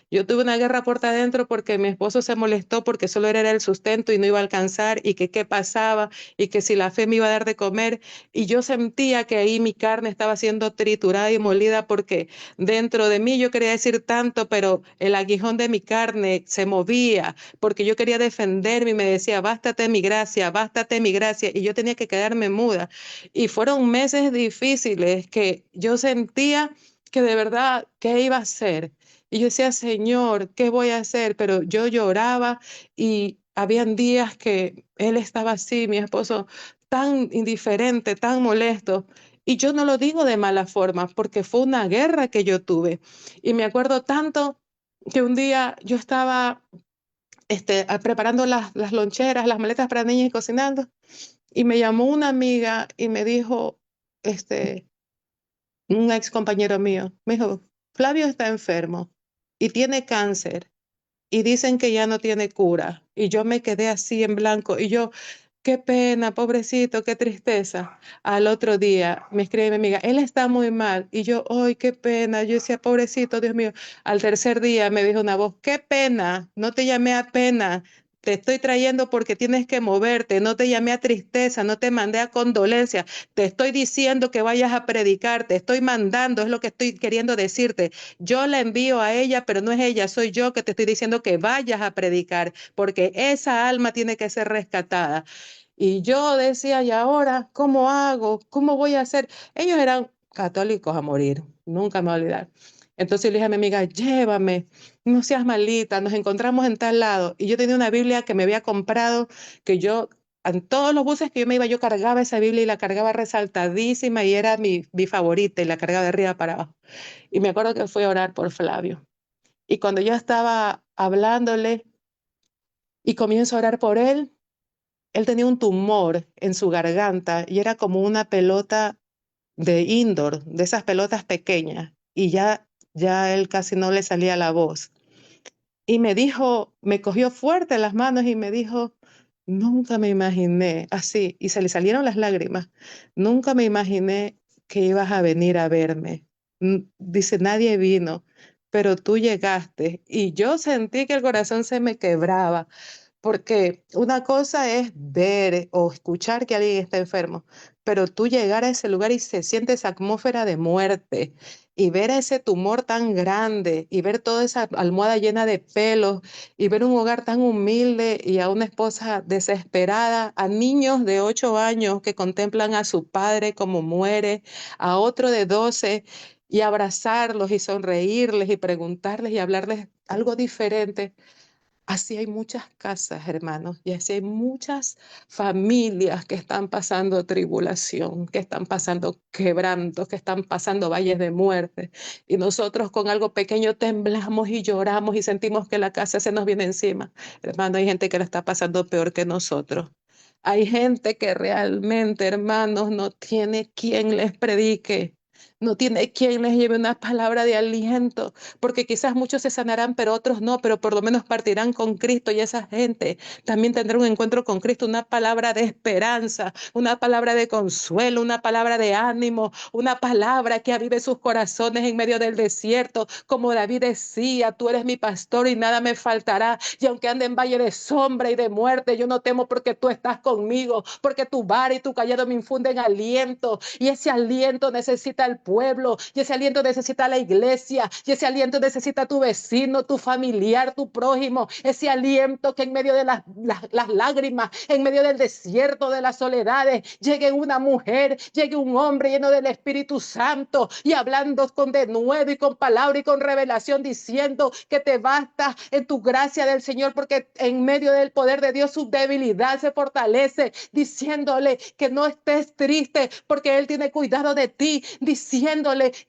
Yo tuve una guerra puerta adentro porque mi esposo se molestó porque solo era el sustento y no iba a alcanzar, y que qué pasaba, y que si la fe me iba a dar de comer. Y yo sentía que ahí mi carne estaba siendo triturada y molida porque dentro de mí yo quería decir tanto, pero el aguijón de mi carne se movía porque yo quería defenderme y me decía, bástate mi gracia, bástate mi gracia. Y yo tenía que quedarme muda. Y fueron meses difíciles que yo sentía que de verdad, ¿qué iba a hacer? Y yo decía, Señor, ¿qué voy a hacer? Pero yo lloraba y habían días que él estaba así, mi esposo, tan indiferente, tan molesto. Y yo no lo digo de mala forma, porque fue una guerra que yo tuve. Y me acuerdo tanto que un día yo estaba preparando las loncheras, las maletas para niños y cocinando. Y me llamó una amiga y me dijo, un ex compañero mío, me dijo, Flavio está enfermo y tiene cáncer y dicen que ya no tiene cura. Y yo me quedé así en blanco y yo, qué pena, pobrecito, qué tristeza. Al otro día me escribe mi amiga, él está muy mal. Y yo, ay, qué pena. Yo decía, pobrecito, Dios mío. Al tercer día me dijo una voz, qué pena, no te llamé a pena. Te estoy trayendo porque tienes que moverte, no te llamé a tristeza, no te mandé a condolencia, te estoy diciendo que vayas a predicar, te estoy mandando, es lo que estoy queriendo decirte. Yo la envío a ella, pero no es ella, soy yo que te estoy diciendo que vayas a predicar, porque esa alma tiene que ser rescatada. Y yo decía, ¿y ahora cómo hago? ¿Cómo voy a hacer? Ellos eran católicos a morir, nunca me voy a olvidar. Entonces le dije a mi amiga, llévame, no seas malita, nos encontramos en tal lado. Y yo tenía una Biblia que me había comprado, que yo, en todos los buses que yo me iba, yo cargaba esa Biblia y la cargaba resaltadísima y era mi favorita y la cargaba de arriba para abajo. Y me acuerdo que fui a orar por Flavio. Y cuando yo estaba hablándole y comienzo a orar por él tenía un tumor en su garganta y era como una pelota de indoor, de esas pelotas pequeñas. Y ya él casi no le salía la voz. Y me dijo, me cogió fuerte las manos y me dijo, nunca me imaginé, así, y se le salieron las lágrimas, nunca me imaginé que ibas a venir a verme. Dice, nadie vino, pero tú llegaste. Y yo sentí que el corazón se me quebraba, porque una cosa es ver o escuchar que alguien está enfermo, pero tú llegar a ese lugar y se siente esa atmósfera de muerte. y ver ese tumor tan grande y ver toda esa almohada llena de pelos y ver un hogar tan humilde y a una esposa desesperada, a niños de 8 años que contemplan a su padre como muere, a otro de 12 y abrazarlos y sonreírles y preguntarles y hablarles algo diferente. Así hay muchas casas, hermanos, y así hay muchas familias que están pasando tribulación, que están pasando quebrantos, que están pasando valles de muerte. Y nosotros con algo pequeño temblamos y lloramos y sentimos que la casa se nos viene encima. Hermano, hay gente que la está pasando peor que nosotros. Hay gente que realmente, hermanos, no tiene quien les predique. No tiene quien les lleve una palabra de aliento, porque quizás muchos se sanarán, pero otros no, pero por lo menos partirán con Cristo y esa gente también tendrá un encuentro con Cristo, una palabra de esperanza, una palabra de consuelo, una palabra de ánimo, una palabra que avive sus corazones en medio del desierto, como David decía, tú eres mi pastor y nada me faltará, y aunque ande en valle de sombra y de muerte, yo no temo porque tú estás conmigo, porque tu vara y tu callado me infunden aliento, y ese aliento necesita el pueblo, y ese aliento necesita la iglesia, y ese aliento necesita tu vecino, tu familiar, tu prójimo, ese aliento que en medio de las lágrimas, en medio del desierto, de las soledades, llegue una mujer, llegue un hombre lleno del Espíritu Santo y hablando con denuedo y con palabra y con revelación, diciendo que te basta en tu gracia del Señor, porque en medio del poder de Dios su debilidad se fortalece, diciéndole que no estés triste porque Él tiene cuidado de ti, diciéndole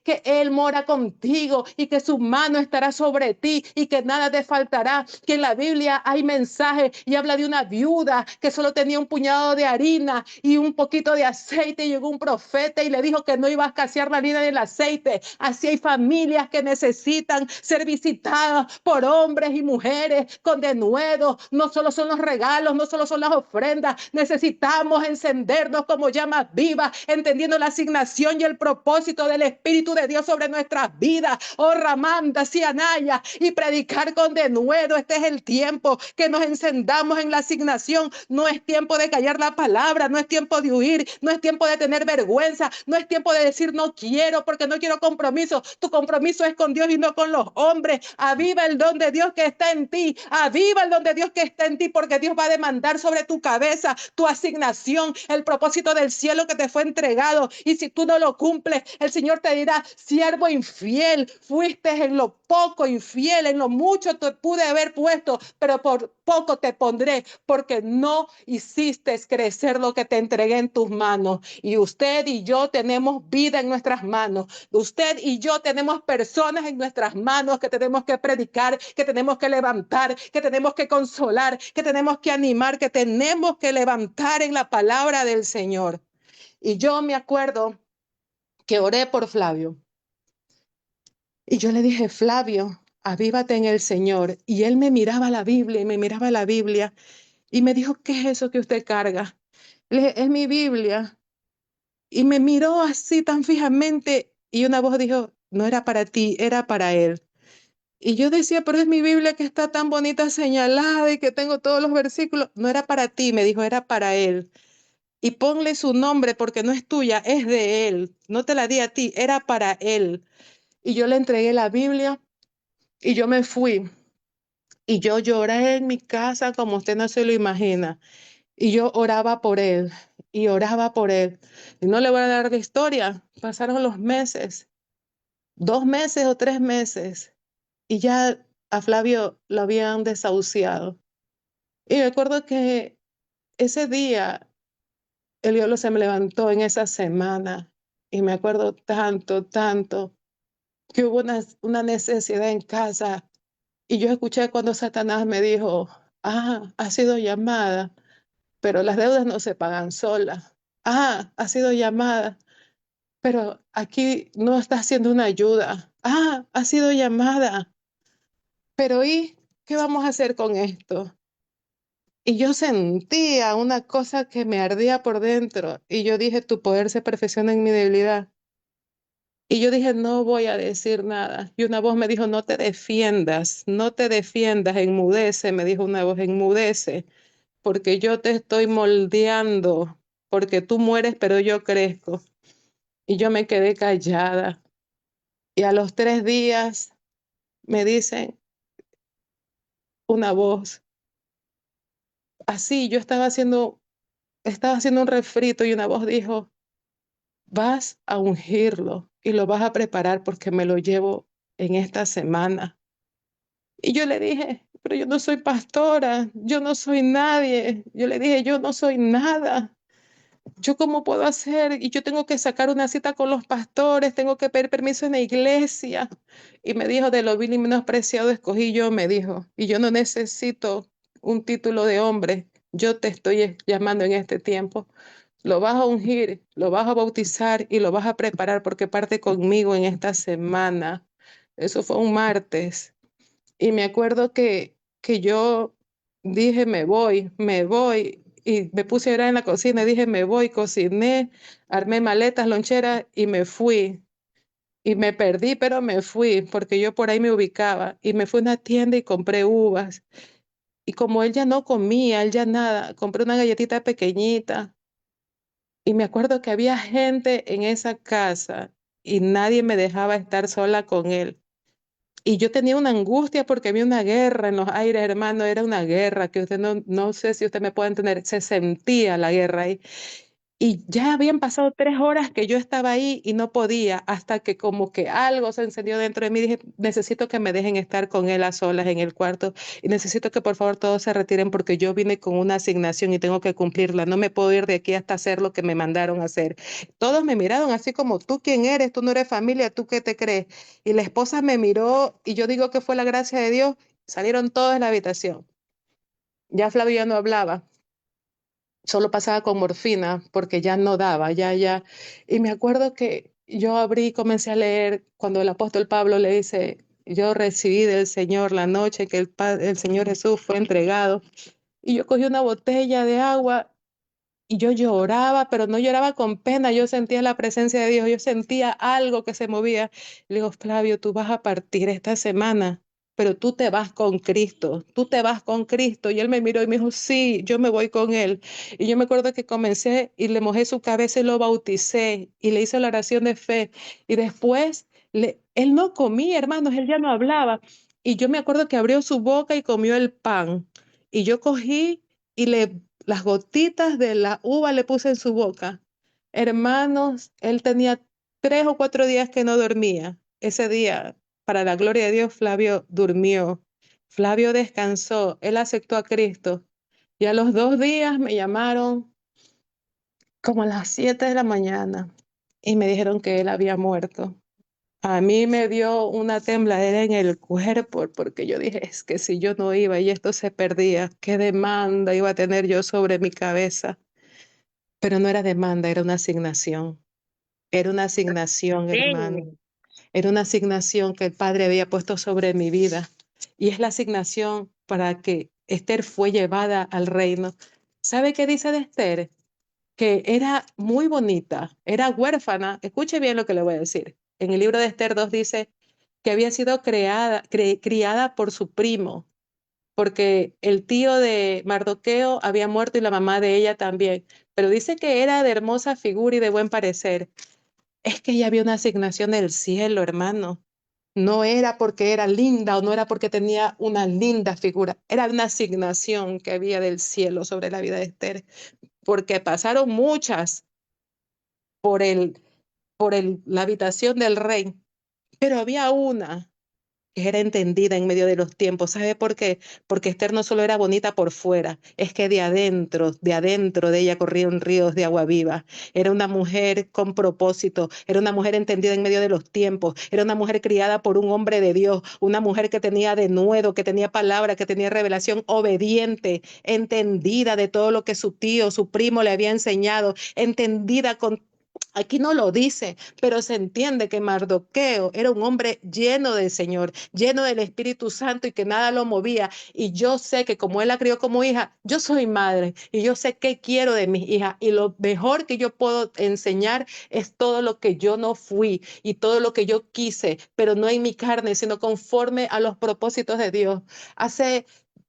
que Él mora contigo y que su mano estará sobre ti y que nada te faltará. Que en la Biblia hay mensaje y habla de una viuda que solo tenía un puñado de harina y un poquito de aceite, y llegó un profeta y le dijo que no iba a escasear la harina ni el aceite. Así hay familias que necesitan ser visitadas por hombres y mujeres con denuedo. No solo son los regalos, no solo son las ofrendas, necesitamos encendernos como llamas vivas, entendiendo la asignación y el propósito del Espíritu de Dios sobre nuestras vidas. Oh, Ramanda, Cianaya, y predicar con denuedo. Este es el tiempo que nos encendamos en la asignación. No es tiempo de callar la palabra, no es tiempo de huir, no es tiempo de tener vergüenza, no es tiempo de decir no quiero porque no quiero compromiso. Tu compromiso es con Dios y no con los hombres. Aviva el don de Dios que está en ti, aviva el don de Dios que está en ti, porque Dios va a demandar sobre tu cabeza tu asignación, el propósito del cielo que te fue entregado. Y si tú no lo cumples, el Señor te dirá: siervo infiel, fuiste en lo poco infiel, en lo mucho te pude haber puesto, pero por poco te pondré, porque no hiciste crecer lo que te entregué en tus manos. Y usted y yo tenemos vida en nuestras manos. Usted y yo tenemos personas en nuestras manos que tenemos que predicar, que tenemos que levantar, que tenemos que consolar, que tenemos que animar, que tenemos que levantar en la palabra del Señor. Y yo me acuerdo que oré por Flavio. Y yo le dije: Flavio, avívate en el Señor. Y él me miraba la Biblia y me miraba la Biblia y me dijo: ¿qué es eso que usted carga? Le dije: es mi Biblia. Y me miró así tan fijamente y una voz dijo: no era para ti, era para él. Y yo decía: pero es mi Biblia que está tan bonita señalada y que tengo todos los versículos. No era para ti, me dijo, era para él. Y ponle su nombre porque no es tuya, es de él. No te la di a ti, era para él. Y yo le entregué la Biblia y yo me fui. Y yo lloré en mi casa como usted no se lo imagina. Y yo oraba por él y oraba por él. Y no le voy a dar de historia. Pasaron los meses, 2 meses o 3 meses. Y ya a Flavio lo habían desahuciado. Y recuerdo que ese día el diablo se me levantó en esa semana. Y me acuerdo tanto, tanto, que hubo una necesidad en casa. Y yo escuché cuando Satanás me dijo: ha sido llamada, pero las deudas no se pagan solas. Ha sido llamada, pero aquí no está haciendo una ayuda. Ha sido llamada, pero ¿y qué vamos a hacer con esto? Y yo sentía una cosa que me ardía por dentro. Y yo dije: tu poder se perfecciona en mi debilidad. Y yo dije: no voy a decir nada. Y una voz me dijo: no te defiendas, no te defiendas, enmudece, me dijo una voz, enmudece, porque yo te estoy moldeando, porque tú mueres, pero yo crezco. Y yo me quedé callada. Y a los 3 días me dicen una voz, así yo estaba haciendo un refrito y una voz dijo, vas a ungirlo y lo vas a preparar porque me lo llevo en esta semana. Y yo le dije, pero yo no soy pastora, yo no soy nadie. Yo le dije, yo no soy nada. ¿Yo cómo puedo hacer? Y yo tengo que sacar una cita con los pastores, tengo que pedir permiso en la iglesia. Y me dijo, de lo vil y menospreciado escogí yo, me dijo, y yo no necesito un título de hombre. Yo te estoy llamando en este tiempo. Lo vas a ungir, lo vas a bautizar y lo vas a preparar porque parte conmigo en esta semana. Eso fue un martes. Y me acuerdo que yo dije, me voy. Y me puse a llorar en la cocina y dije, me voy, cociné, armé maletas, loncheras y me fui. Y me perdí, pero me fui porque yo por ahí me ubicaba. Y me fui a una tienda y compré uvas. Y como él ya no comía, él ya nada, compré una galletita pequeñita. Y me acuerdo que había gente en esa casa y nadie me dejaba estar sola con él. Y yo tenía una angustia porque había una guerra en los aires, hermano, era una guerra que usted no sé si usted me puede entender, se sentía la guerra ahí. Y ya habían pasado 3 horas que yo estaba ahí y no podía, hasta que como que algo se encendió dentro de mí. Dije, necesito que me dejen estar con él a solas en el cuarto y necesito que por favor todos se retiren porque yo vine con una asignación y tengo que cumplirla. No me puedo ir de aquí hasta hacer lo que me mandaron a hacer. Todos me miraron así como, ¿tú quién eres? ¿Tú no eres familia? ¿Tú qué te crees? Y la esposa me miró y yo digo que fue la gracia de Dios. Salieron todos de la habitación. Ya Flavio ya no hablaba, solo pasaba con morfina porque ya no daba, ya. Y me acuerdo que yo abrí y comencé a leer cuando el apóstol Pablo le dice, yo recibí del Señor la noche que el Señor Jesús fue entregado. Y yo cogí una botella de agua y yo lloraba, pero no lloraba con pena, yo sentía la presencia de Dios, yo sentía algo que se movía. Le digo, Flavio, tú vas a partir esta semana, pero tú te vas con Cristo, tú te vas con Cristo. Y él me miró y me dijo, sí, yo me voy con él. Y yo me acuerdo que comencé y le mojé su cabeza y lo bauticé y le hice la oración de fe. Y después, él no comía, hermanos, él ya no hablaba. Y yo me acuerdo que abrió su boca y comió el pan. Y yo cogí y las gotitas de la uva le puse en su boca. Hermanos, él tenía 3 o 4 días que no dormía. Ese día, para la gloria de Dios, Flavio durmió. Flavio descansó. Él aceptó a Cristo. Y a los 2 días me llamaron como a las 7 de la mañana y me dijeron que él había muerto. A mí me dio una tembladera en el cuerpo porque yo dije, es que si yo no iba y esto se perdía, ¿qué demanda iba a tener yo sobre mi cabeza? Pero no era demanda, era una asignación. Era una asignación, hermano. Amén. Era una asignación que el Padre había puesto sobre mi vida. Y es la asignación para que Esther fue llevada al reino. ¿Sabe qué dice de Esther? Que era muy bonita, era huérfana. Escuche bien lo que le voy a decir. En el libro de Esther 2 dice que había sido criada por su primo, porque el tío de Mardoqueo había muerto y la mamá de ella también. Pero dice que era de hermosa figura y de buen parecer. Es que ella había una asignación del cielo, hermano. No era porque era linda o no era porque tenía una linda figura, era una asignación que había del cielo sobre la vida de Esther, porque pasaron muchas por la habitación del rey, pero había una que era entendida en medio de los tiempos. ¿Sabe por qué? Porque Esther no solo era bonita por fuera, es que de adentro de ella corrían ríos de agua viva. Era una mujer con propósito, era una mujer entendida en medio de los tiempos, era una mujer criada por un hombre de Dios, una mujer que tenía denuedo, que tenía palabra, que tenía revelación, obediente, entendida de todo lo que su tío, su primo le había enseñado, entendida con... Aquí no lo dice, pero se entiende que Mardoqueo era un hombre lleno del Señor, lleno del Espíritu Santo y que nada lo movía. Y yo sé que como él la crió como hija, yo soy madre y yo sé qué quiero de mis hijas. Y lo mejor que yo puedo enseñar es todo lo que yo no fui y todo lo que yo quise, pero no en mi carne, sino conforme a los propósitos de Dios. Hace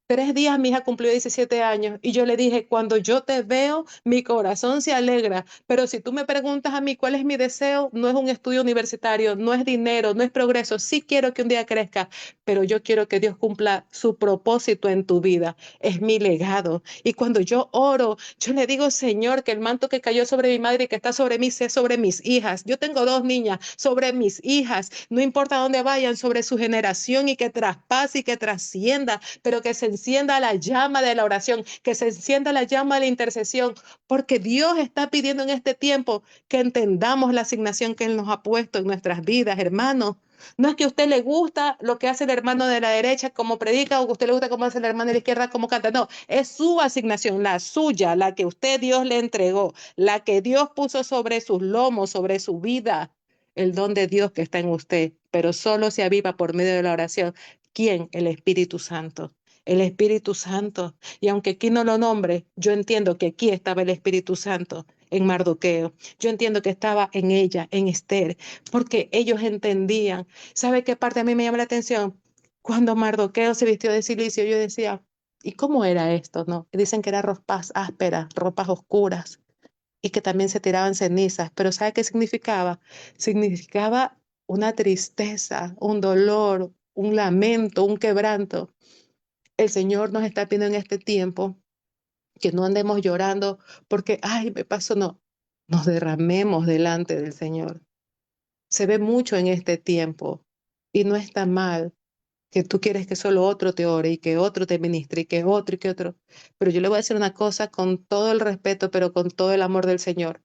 3 días mi hija cumplió 17 años y yo le dije, cuando yo te veo, mi corazón se alegra, pero si tú me preguntas a mí cuál es mi deseo, no es un estudio universitario, no es dinero, no es progreso. Sí quiero que un día crezca, pero yo quiero que Dios cumpla su propósito en tu vida. Es mi legado. Y cuando yo oro, yo le digo, Señor, que el manto que cayó sobre mi madre y que está sobre mí sea sobre mis hijas. Yo tengo 2 niñas, sobre mis hijas, no importa dónde vayan, sobre su generación y que traspase y que trascienda, pero que se encienda la llama de la oración, que se encienda la llama de la intercesión, porque Dios está pidiendo en este tiempo que entendamos la asignación que Él nos ha puesto en nuestras vidas, hermanos. No es que a usted le gusta lo que hace el hermano de la derecha como predica o que a usted le gusta cómo hace el hermano de la izquierda como canta. No, es su asignación, la suya, la que usted Dios le entregó, la que Dios puso sobre sus lomos, sobre su vida, el don de Dios que está en usted, pero solo se aviva por medio de la oración. ¿Quién? El Espíritu Santo. El Espíritu Santo. Y aunque aquí no lo nombre, yo entiendo que aquí estaba el Espíritu Santo en Mardoqueo. Yo entiendo que estaba en ella, en Esther, porque ellos entendían. ¿Sabe qué parte a mí me llama la atención? Cuando Mardoqueo se vistió de silicio, yo decía, ¿y cómo era esto? No, dicen que eran ropas ásperas, ropas oscuras y que también se tiraban cenizas, pero ¿sabe qué significaba? Significaba una tristeza, un dolor, un lamento, un quebranto. El Señor nos está pidiendo en este tiempo que no andemos llorando porque, ay, me pasó, no, nos derramemos delante del Señor. Se ve mucho en este tiempo y no está mal que tú quieres que solo otro te ore y que otro te ministre y que otro y que otro. Pero yo le voy a decir una cosa con todo el respeto, pero con todo el amor del Señor.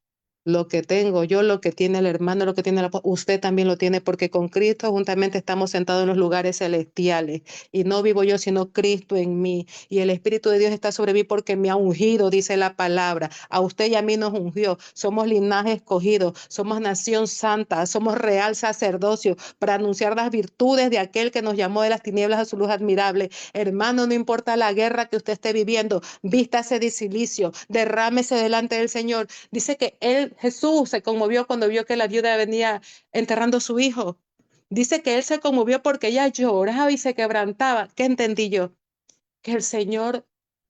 Lo que tengo yo, lo que tiene el hermano, lo que tiene usted también lo tiene, porque con Cristo juntamente estamos sentados en los lugares celestiales. Y no vivo yo, sino Cristo en mí. Y el Espíritu de Dios está sobre mí porque me ha ungido, dice la palabra. A usted y a mí nos ungió. Somos linaje escogido, somos nación santa, somos real sacerdocio para anunciar las virtudes de aquel que nos llamó de las tinieblas a su luz admirable. Hermano, no importa la guerra que usted esté viviendo, vístase de silicio, derrámese delante del Señor. Dice que Jesús se conmovió cuando vio que la viuda venía enterrando a su hijo. Dice que él se conmovió porque ella lloraba y se quebrantaba. ¿Qué entendí yo? Que el Señor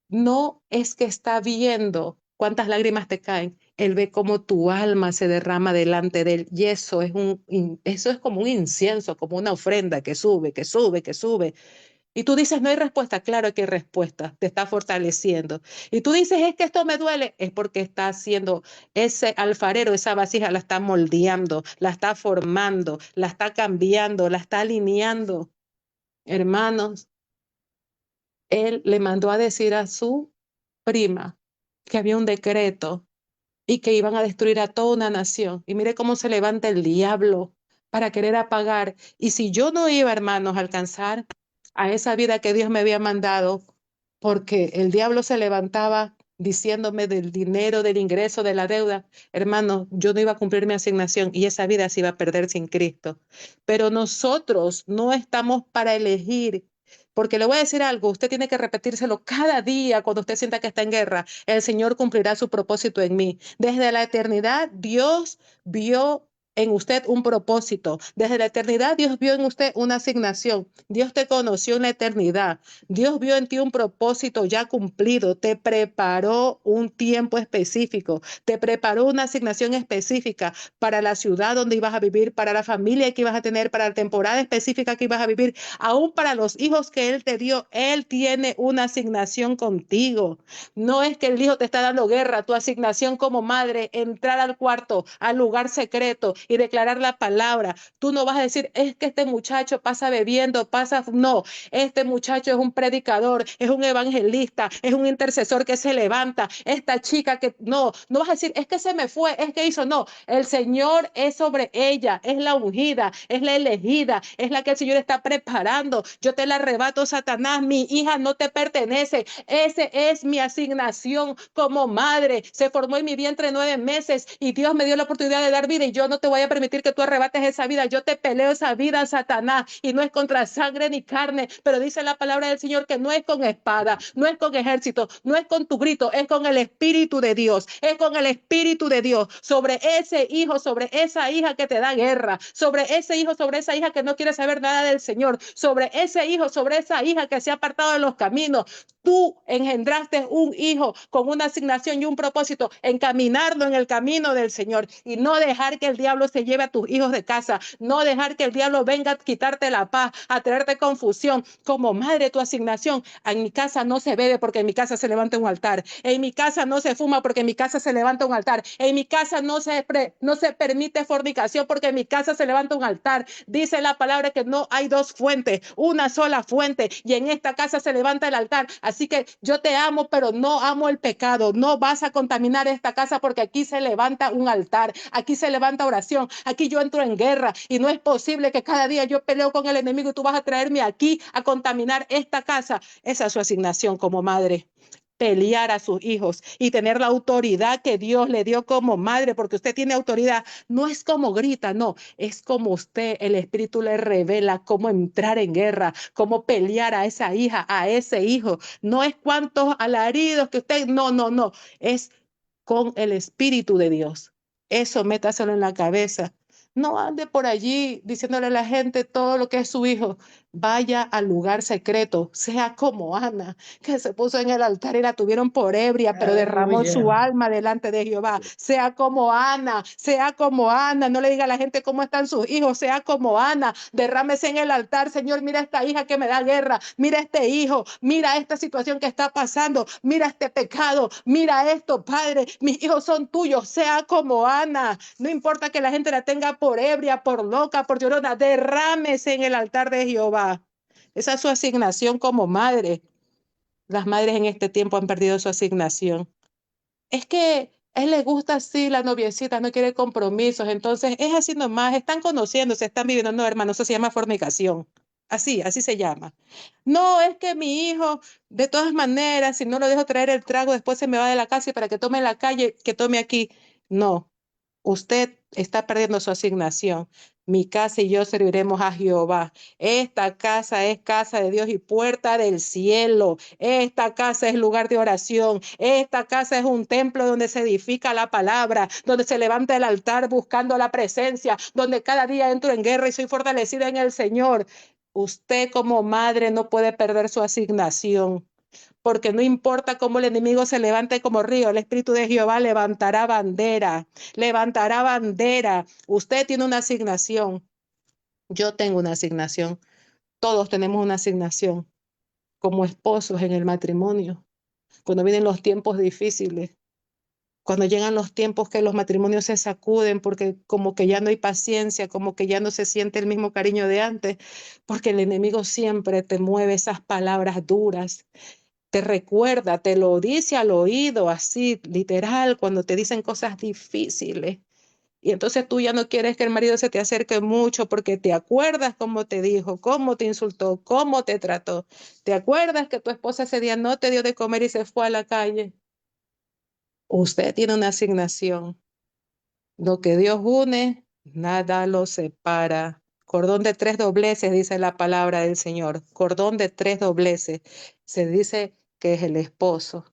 no es que está viendo cuántas lágrimas te caen. Él ve cómo tu alma se derrama delante de él. Y eso es como un incienso, como una ofrenda que sube, que sube, que sube. Y tú dices, no hay respuesta. Claro que hay respuesta, te está fortaleciendo. Y tú dices, es que esto me duele. Es porque está haciendo ese alfarero, esa vasija la está moldeando, la está formando, la está cambiando, la está alineando. Hermanos, él le mandó a decir a su prima que había un decreto y que iban a destruir a toda una nación. Y mire cómo se levanta el diablo para querer apagar. Y si yo no iba, hermanos, a alcanzar a esa vida que Dios me había mandado, porque el diablo se levantaba diciéndome del dinero, del ingreso, de la deuda, hermanos, yo no iba a cumplir mi asignación y esa vida se iba a perder sin Cristo. Pero nosotros no estamos para elegir. Porque le voy a decir algo, usted tiene que repetírselo cada día cuando usted sienta que está en guerra. El Señor cumplirá su propósito en mí. Desde la eternidad, Dios vio en usted un propósito. Desde la eternidad, Dios vio en usted una asignación. Dios te conoció en la eternidad. Dios vio en ti un propósito ya cumplido. Te preparó un tiempo específico. Te preparó una asignación específica para la ciudad donde ibas a vivir, para la familia que ibas a tener, para la temporada específica que ibas a vivir, aún para los hijos que Él te dio. Él tiene una asignación contigo. No es que el hijo te está dando guerra. Tu asignación como madre, entrar al cuarto, al lugar secreto y declarar la palabra. Tú no vas a decir, es que este muchacho pasa bebiendo, pasa... No, este muchacho es un predicador, es un evangelista, es un intercesor que se levanta. Esta chica que... No, no vas a decir, es que se me fue, es que hizo... No, el Señor es sobre ella, es la ungida, es la elegida, es la que el Señor está preparando. Yo te la arrebato, Satanás, mi hija no te pertenece. Ese es mi asignación como madre. Se formó en mi vientre 9 meses y Dios me dio la oportunidad de dar vida y yo no te voy voy a permitir que tú arrebates esa vida. Yo te peleo esa vida, Satanás, y no es contra sangre ni carne, pero dice la palabra del Señor que no es con espada, no es con ejército, no es con tu grito, es con el Espíritu de Dios, es con el Espíritu de Dios sobre ese hijo, sobre esa hija que te da guerra, sobre ese hijo, sobre esa hija que no quiere saber nada del Señor, sobre ese hijo, sobre esa hija que se ha apartado de los caminos. Tú engendraste un hijo con una asignación y un propósito, encaminarlo en el camino del Señor y no dejar que el diablo se lleve a tus hijos de casa, no dejar que el diablo venga a quitarte la paz, a traerte confusión. Como madre, tu asignación: en mi casa no se bebe porque en mi casa se levanta un altar, en mi casa no se fuma porque en mi casa se levanta un altar, en mi casa no se permite fornicación porque en mi casa se levanta un altar. Dice la palabra que no hay dos fuentes, una sola fuente, y en esta casa se levanta el altar. Así que yo te amo, pero no amo el pecado. No vas a contaminar esta casa porque aquí se levanta un altar, aquí se levanta oración, aquí yo entro en guerra y no es posible que cada día yo peleo con el enemigo y tú vas a traerme aquí a contaminar esta casa. Esa es su asignación como madre: pelear a sus hijos y tener la autoridad que Dios le dio como madre, porque usted tiene autoridad. No es como grita, no, es como usted, el Espíritu le revela cómo entrar en guerra, cómo pelear a esa hija, a ese hijo. No es cuántos alaridos que usted, no, es con el Espíritu de Dios. Eso métaselo en la cabeza. No ande por allí diciéndole a la gente todo lo que es su hijo. Vaya al lugar secreto, sea como Ana, que se puso en el altar y la tuvieron por ebria, pero derramó su Aleluya. alma delante de Jehová. Sea como Ana, no le diga a la gente cómo están sus hijos, sea como Ana, derrámese en el altar. Señor, mira esta hija que me da guerra, mira este hijo, mira esta situación que está pasando, mira este pecado, mira esto, Padre, mis hijos son tuyos. Sea como Ana, no importa que la gente la tenga por ebria, por loca, por llorona, derrámese en el altar de Jehová. Esa es su asignación como madre. Las madres en este tiempo han perdido su asignación. Es que a él le gusta así, la noviecita no quiere compromisos, entonces es así nomás, están conociendo, se están viviendo. No, hermano, eso se llama fornicación. Así se llama. No, es que mi hijo, de todas maneras, si no lo dejo traer el trago, después se me va de la casa y para que tome en la calle, que tome aquí. No, usted está perdiendo su asignación. Mi casa y yo serviremos a Jehová. Esta casa es casa de Dios y puerta del cielo. Esta casa es lugar de oración. Esta casa es un templo donde se edifica la palabra, donde se levanta el altar buscando la presencia, donde cada día entro en guerra y soy fortalecida en el Señor. Usted como madre no puede perder su asignación, porque no importa cómo el enemigo se levante como río, el Espíritu de Jehová levantará bandera, levantará bandera. Usted tiene una asignación, yo tengo una asignación, todos tenemos una asignación como esposos en el matrimonio. Cuando vienen los tiempos difíciles, cuando llegan los tiempos que los matrimonios se sacuden porque como que ya no hay paciencia, como que ya no se siente el mismo cariño de antes, porque el enemigo siempre te mueve esas palabras duras, te recuerda, te lo dice al oído, así, literal, cuando te dicen cosas difíciles. Y entonces tú ya no quieres que el marido se te acerque mucho porque te acuerdas cómo te dijo, cómo te insultó, cómo te trató. ¿Te acuerdas que tu esposa ese día no te dio de comer y se fue a la calle? Usted tiene una asignación. Lo que Dios une, nada lo separa. Cordón de tres dobleces, dice la palabra del Señor. Cordón de tres dobleces. Se dice que es el esposo,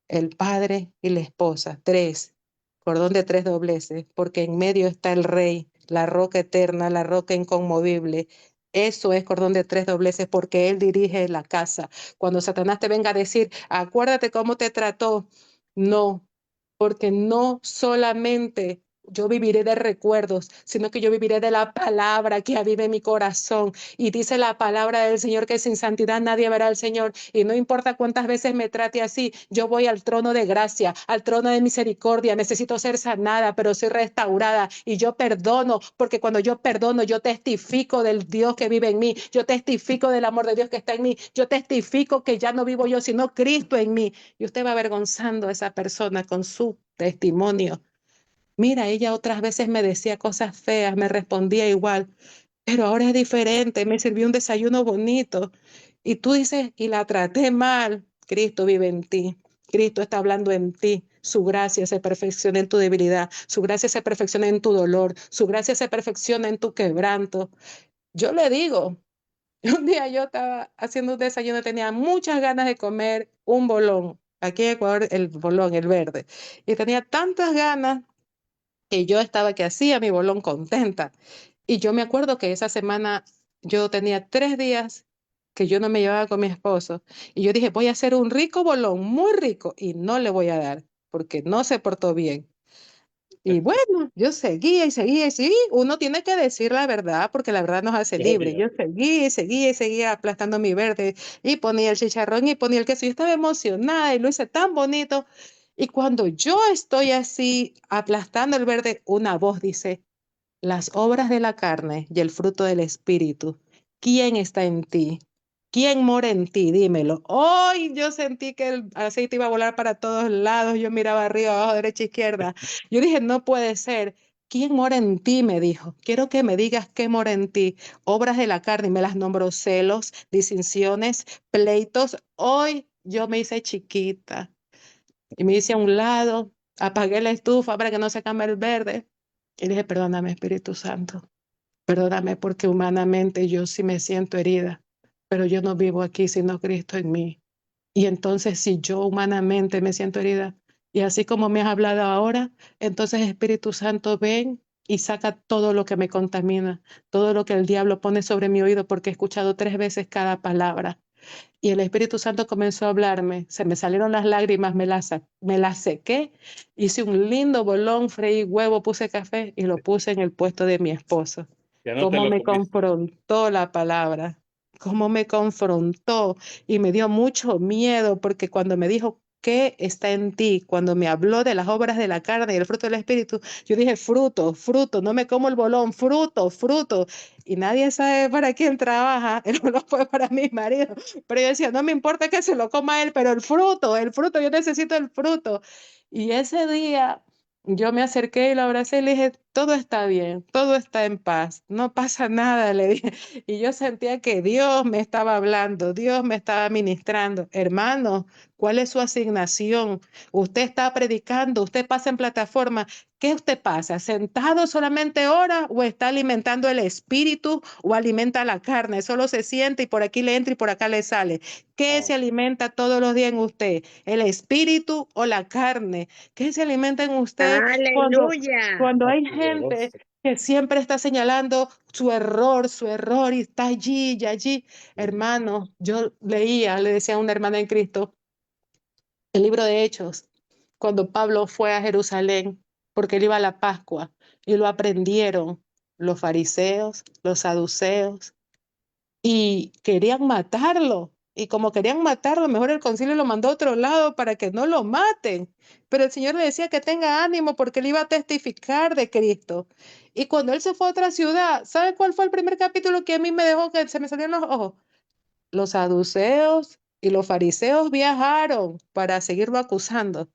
el padre y la esposa. Tres. Cordón de tres dobleces, porque en medio está el rey, la roca eterna, la roca inconmovible. Eso es cordón de tres dobleces, porque él dirige la casa. Cuando Satanás te venga a decir, acuérdate cómo te trató, no, porque no solamente yo viviré de recuerdos, sino que yo viviré de la palabra que avive mi corazón. Y dice la palabra del Señor que sin santidad nadie verá al Señor. Y no importa cuántas veces me trate así, yo voy al trono de gracia, al trono de misericordia. Necesito ser sanada, pero soy restaurada. Y yo perdono, porque cuando yo perdono, yo testifico del Dios que vive en mí. Yo testifico del amor de Dios que está en mí. Yo testifico que ya no vivo yo, sino Cristo en mí. Y usted va avergonzando a esa persona con su testimonio. Mira, ella otras veces me decía cosas feas, me respondía igual, pero ahora es diferente, me sirvió un desayuno bonito. Y tú dices, y la traté mal. Cristo vive en ti, Cristo está hablando en ti. Su gracia se perfecciona en tu debilidad, su gracia se perfecciona en tu dolor, su gracia se perfecciona en tu quebranto. Yo le digo, un día yo estaba haciendo un desayuno, tenía muchas ganas de comer un bolón. Aquí en Ecuador, el bolón, el verde. Y tenía tantas ganas que yo estaba que hacía mi bolón contenta. Y yo me acuerdo que esa semana yo tenía 3 días que yo no me llevaba con mi esposo. Y yo dije, voy a hacer un rico bolón, muy rico, y no le voy a dar, porque no se portó bien. Y bueno, yo seguía y seguía y seguía. Uno tiene que decir la verdad porque la verdad nos hace libre. Obvio. Yo seguía y seguía y seguía aplastando mi verde y ponía el chicharrón y ponía el queso. Yo estaba emocionada y lo hice tan bonito. Y cuando yo estoy así aplastando el verde, una voz dice, las obras de la carne y el fruto del espíritu. ¿Quién está en ti? ¿Quién mora en ti? Dímelo. Hoy yo sentí que el aceite iba a volar para todos lados. Yo miraba arriba, abajo, derecha, izquierda. Yo dije, no puede ser. ¿Quién mora en ti? Me dijo. Quiero que me digas qué mora en ti. Obras de la carne. Y me las nombró: celos, disensiones, pleitos. Hoy yo me hice chiquita y me hice a un lado. Apagué la estufa para que no se queme el verde. Y dije, perdóname, Espíritu Santo, perdóname porque humanamente yo sí me siento herida, pero yo no vivo aquí sino Cristo en mí. Y entonces si yo humanamente me siento herida, y así como me has hablado ahora, entonces Espíritu Santo, ven y saca todo lo que me contamina, todo lo que el diablo pone sobre mi oído, porque he escuchado 3 veces cada palabra. Y el Espíritu Santo comenzó a hablarme, se me salieron las lágrimas, me las sequé, hice un lindo bolón, freí huevo, puse café y lo puse en el puesto de mi esposo. Ya no te Cómo lo me comiste. confrontó la palabra, cómo me confrontó y me dio mucho miedo porque cuando me dijo, ¿qué está en ti? Cuando me habló de las obras de la carne y el fruto del Espíritu, yo dije, fruto, fruto, no me como el bolón, fruto, fruto. Y nadie sabe para quién trabaja, el bolón fue para mi marido. Pero yo decía, no me importa que se lo coma él, pero el fruto, yo necesito el fruto. Y ese día yo me acerqué y lo abracé y le dije, todo está bien, todo está en paz, no pasa nada, le dije. Y yo sentía que Dios me estaba hablando, Dios me estaba ministrando. Hermano, ¿cuál es su asignación? Usted está predicando, usted pasa en plataforma. ¿Qué usted pasa? ¿Sentado solamente ora o está alimentando el espíritu o alimenta la carne? Solo se siente y por aquí le entra y por acá le sale. ¿Qué se Oh, alimenta todos los días en usted? ¿El espíritu o la carne? ¿Qué se alimenta en usted cuando, Aleluya. cuando hay gente poderoso. que siempre está señalando su error y está allí y allí? Hermano, yo leía, le decía a una hermana en Cristo, el libro de Hechos, cuando Pablo fue a Jerusalén, porque él iba a la Pascua, y lo aprendieron los fariseos, los saduceos, y querían matarlo. Y como querían matarlo, mejor el concilio lo mandó a otro lado para que no lo maten. Pero el Señor le decía que tenga ánimo porque él iba a testificar de Cristo. Y cuando él se fue a otra ciudad, ¿sabe cuál fue el primer capítulo que a mí me dejó que se me salieron los ojos? Los saduceos y los fariseos viajaron para seguirlo acusando.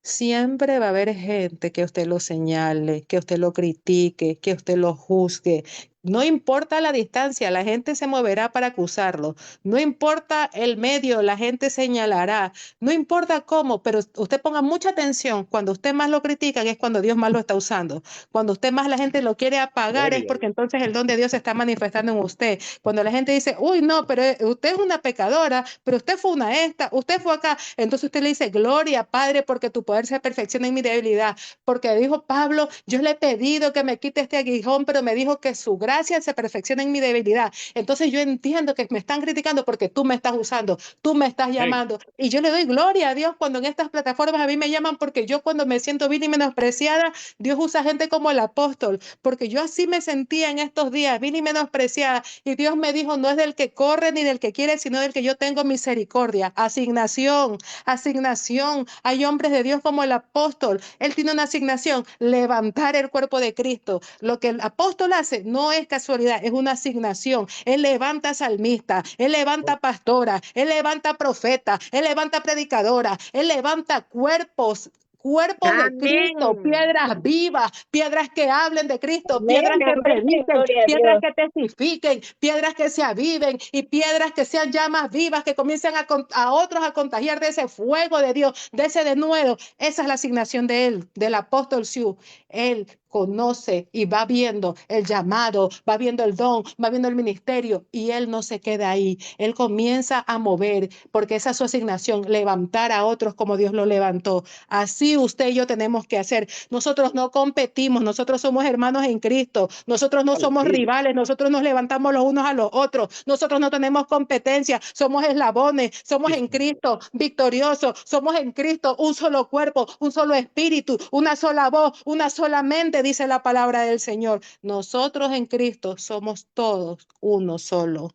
Siempre va a haber gente que usted lo señale, que usted lo critique, que usted lo juzgue. No importa la distancia, la gente se moverá para acusarlo. No importa el medio, la gente señalará. No importa cómo, pero usted ponga mucha atención. Cuando usted más lo critican es cuando Dios más lo está usando. Cuando usted más la gente lo quiere apagar es Gloria a porque Dios. entonces el don de Dios se está manifestando en usted. Cuando la gente dice, uy, no, pero usted es una pecadora, pero usted fue una esta, usted fue acá, entonces usted le dice, gloria, Padre, porque tu poder se perfecciona en mi debilidad. Porque dijo Pablo, yo le he pedido que me quite este aguijón, pero me dijo que su gracia se perfecciona en mi debilidad. Entonces yo entiendo que me están criticando porque tú me estás usando, tú me estás Amén. llamando. Y yo le doy gloria a Dios cuando en estas plataformas a mí me llaman, porque yo cuando me siento vil y menospreciada, Dios usa gente como el apóstol, porque yo así me sentía en estos días, vil y menospreciada. Y Dios me dijo, no es del que corre ni del que quiere, sino del que yo tengo misericordia. Asignación, asignación. Hay hombres de Dios como el apóstol. Él tiene una asignación, levantar el cuerpo de Cristo. Lo que el apóstol hace no es casualidad, es una asignación. Él levanta salmista, él levanta pastora, él levanta profeta, él levanta predicadora, él levanta cuerpos cuerpo de Cristo, Amén. piedras vivas, piedras que hablen de Cristo, Amén, piedras que amén, prediquen, gloria a piedras Dios. que testifiquen, piedras que se aviven y piedras que sean llamas vivas, que comiencen a otros a contagiar de ese fuego de Dios, de ese denuedo. Esa es la asignación de él, del apóstol Siu. Él conoce y va viendo el llamado, va viendo el don, va viendo el ministerio y él no se queda ahí. Él comienza a mover porque esa es su asignación, levantar a otros como Dios lo levantó. Así usted y yo tenemos que hacer. Nosotros no competimos, nosotros somos hermanos en Cristo, nosotros no somos Aleluya. rivales, nosotros nos levantamos los unos a los otros, nosotros no tenemos competencia, somos eslabones, somos en Cristo victoriosos, somos en Cristo un solo cuerpo, un solo espíritu, una sola voz, una sola mente, dice la palabra del Señor. Nosotros en Cristo somos todos uno solo.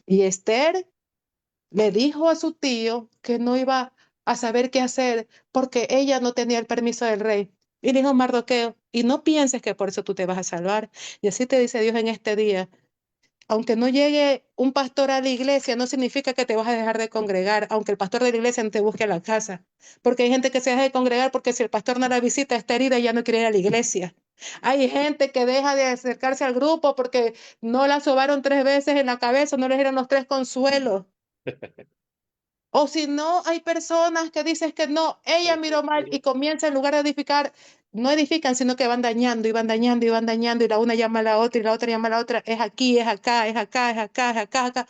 Y Esther le dijo a su tío que no iba a saber qué hacer porque ella no tenía el permiso del rey. Y dijo Mardoqueo, y no pienses que por eso tú te vas a salvar. Y así te dice Dios en este día. Aunque no llegue un pastor a la iglesia, no significa que te vas a dejar de congregar, aunque el pastor de la iglesia no te busque a la casa. Porque hay gente que se deja de congregar porque si el pastor no la visita, está herida y ya no quiere ir a la iglesia. Hay gente que deja de acercarse al grupo porque no la sobaron 3 veces en la cabeza, no les dieron los 3 consuelos. O si no, hay personas que dicen que no, ella miró mal y comienza en lugar de edificar, no edifican, sino que van dañando y van dañando y van dañando y la una llama a la otra y la otra llama a la otra, es aquí, es acá, es acá, es acá, es acá, es acá.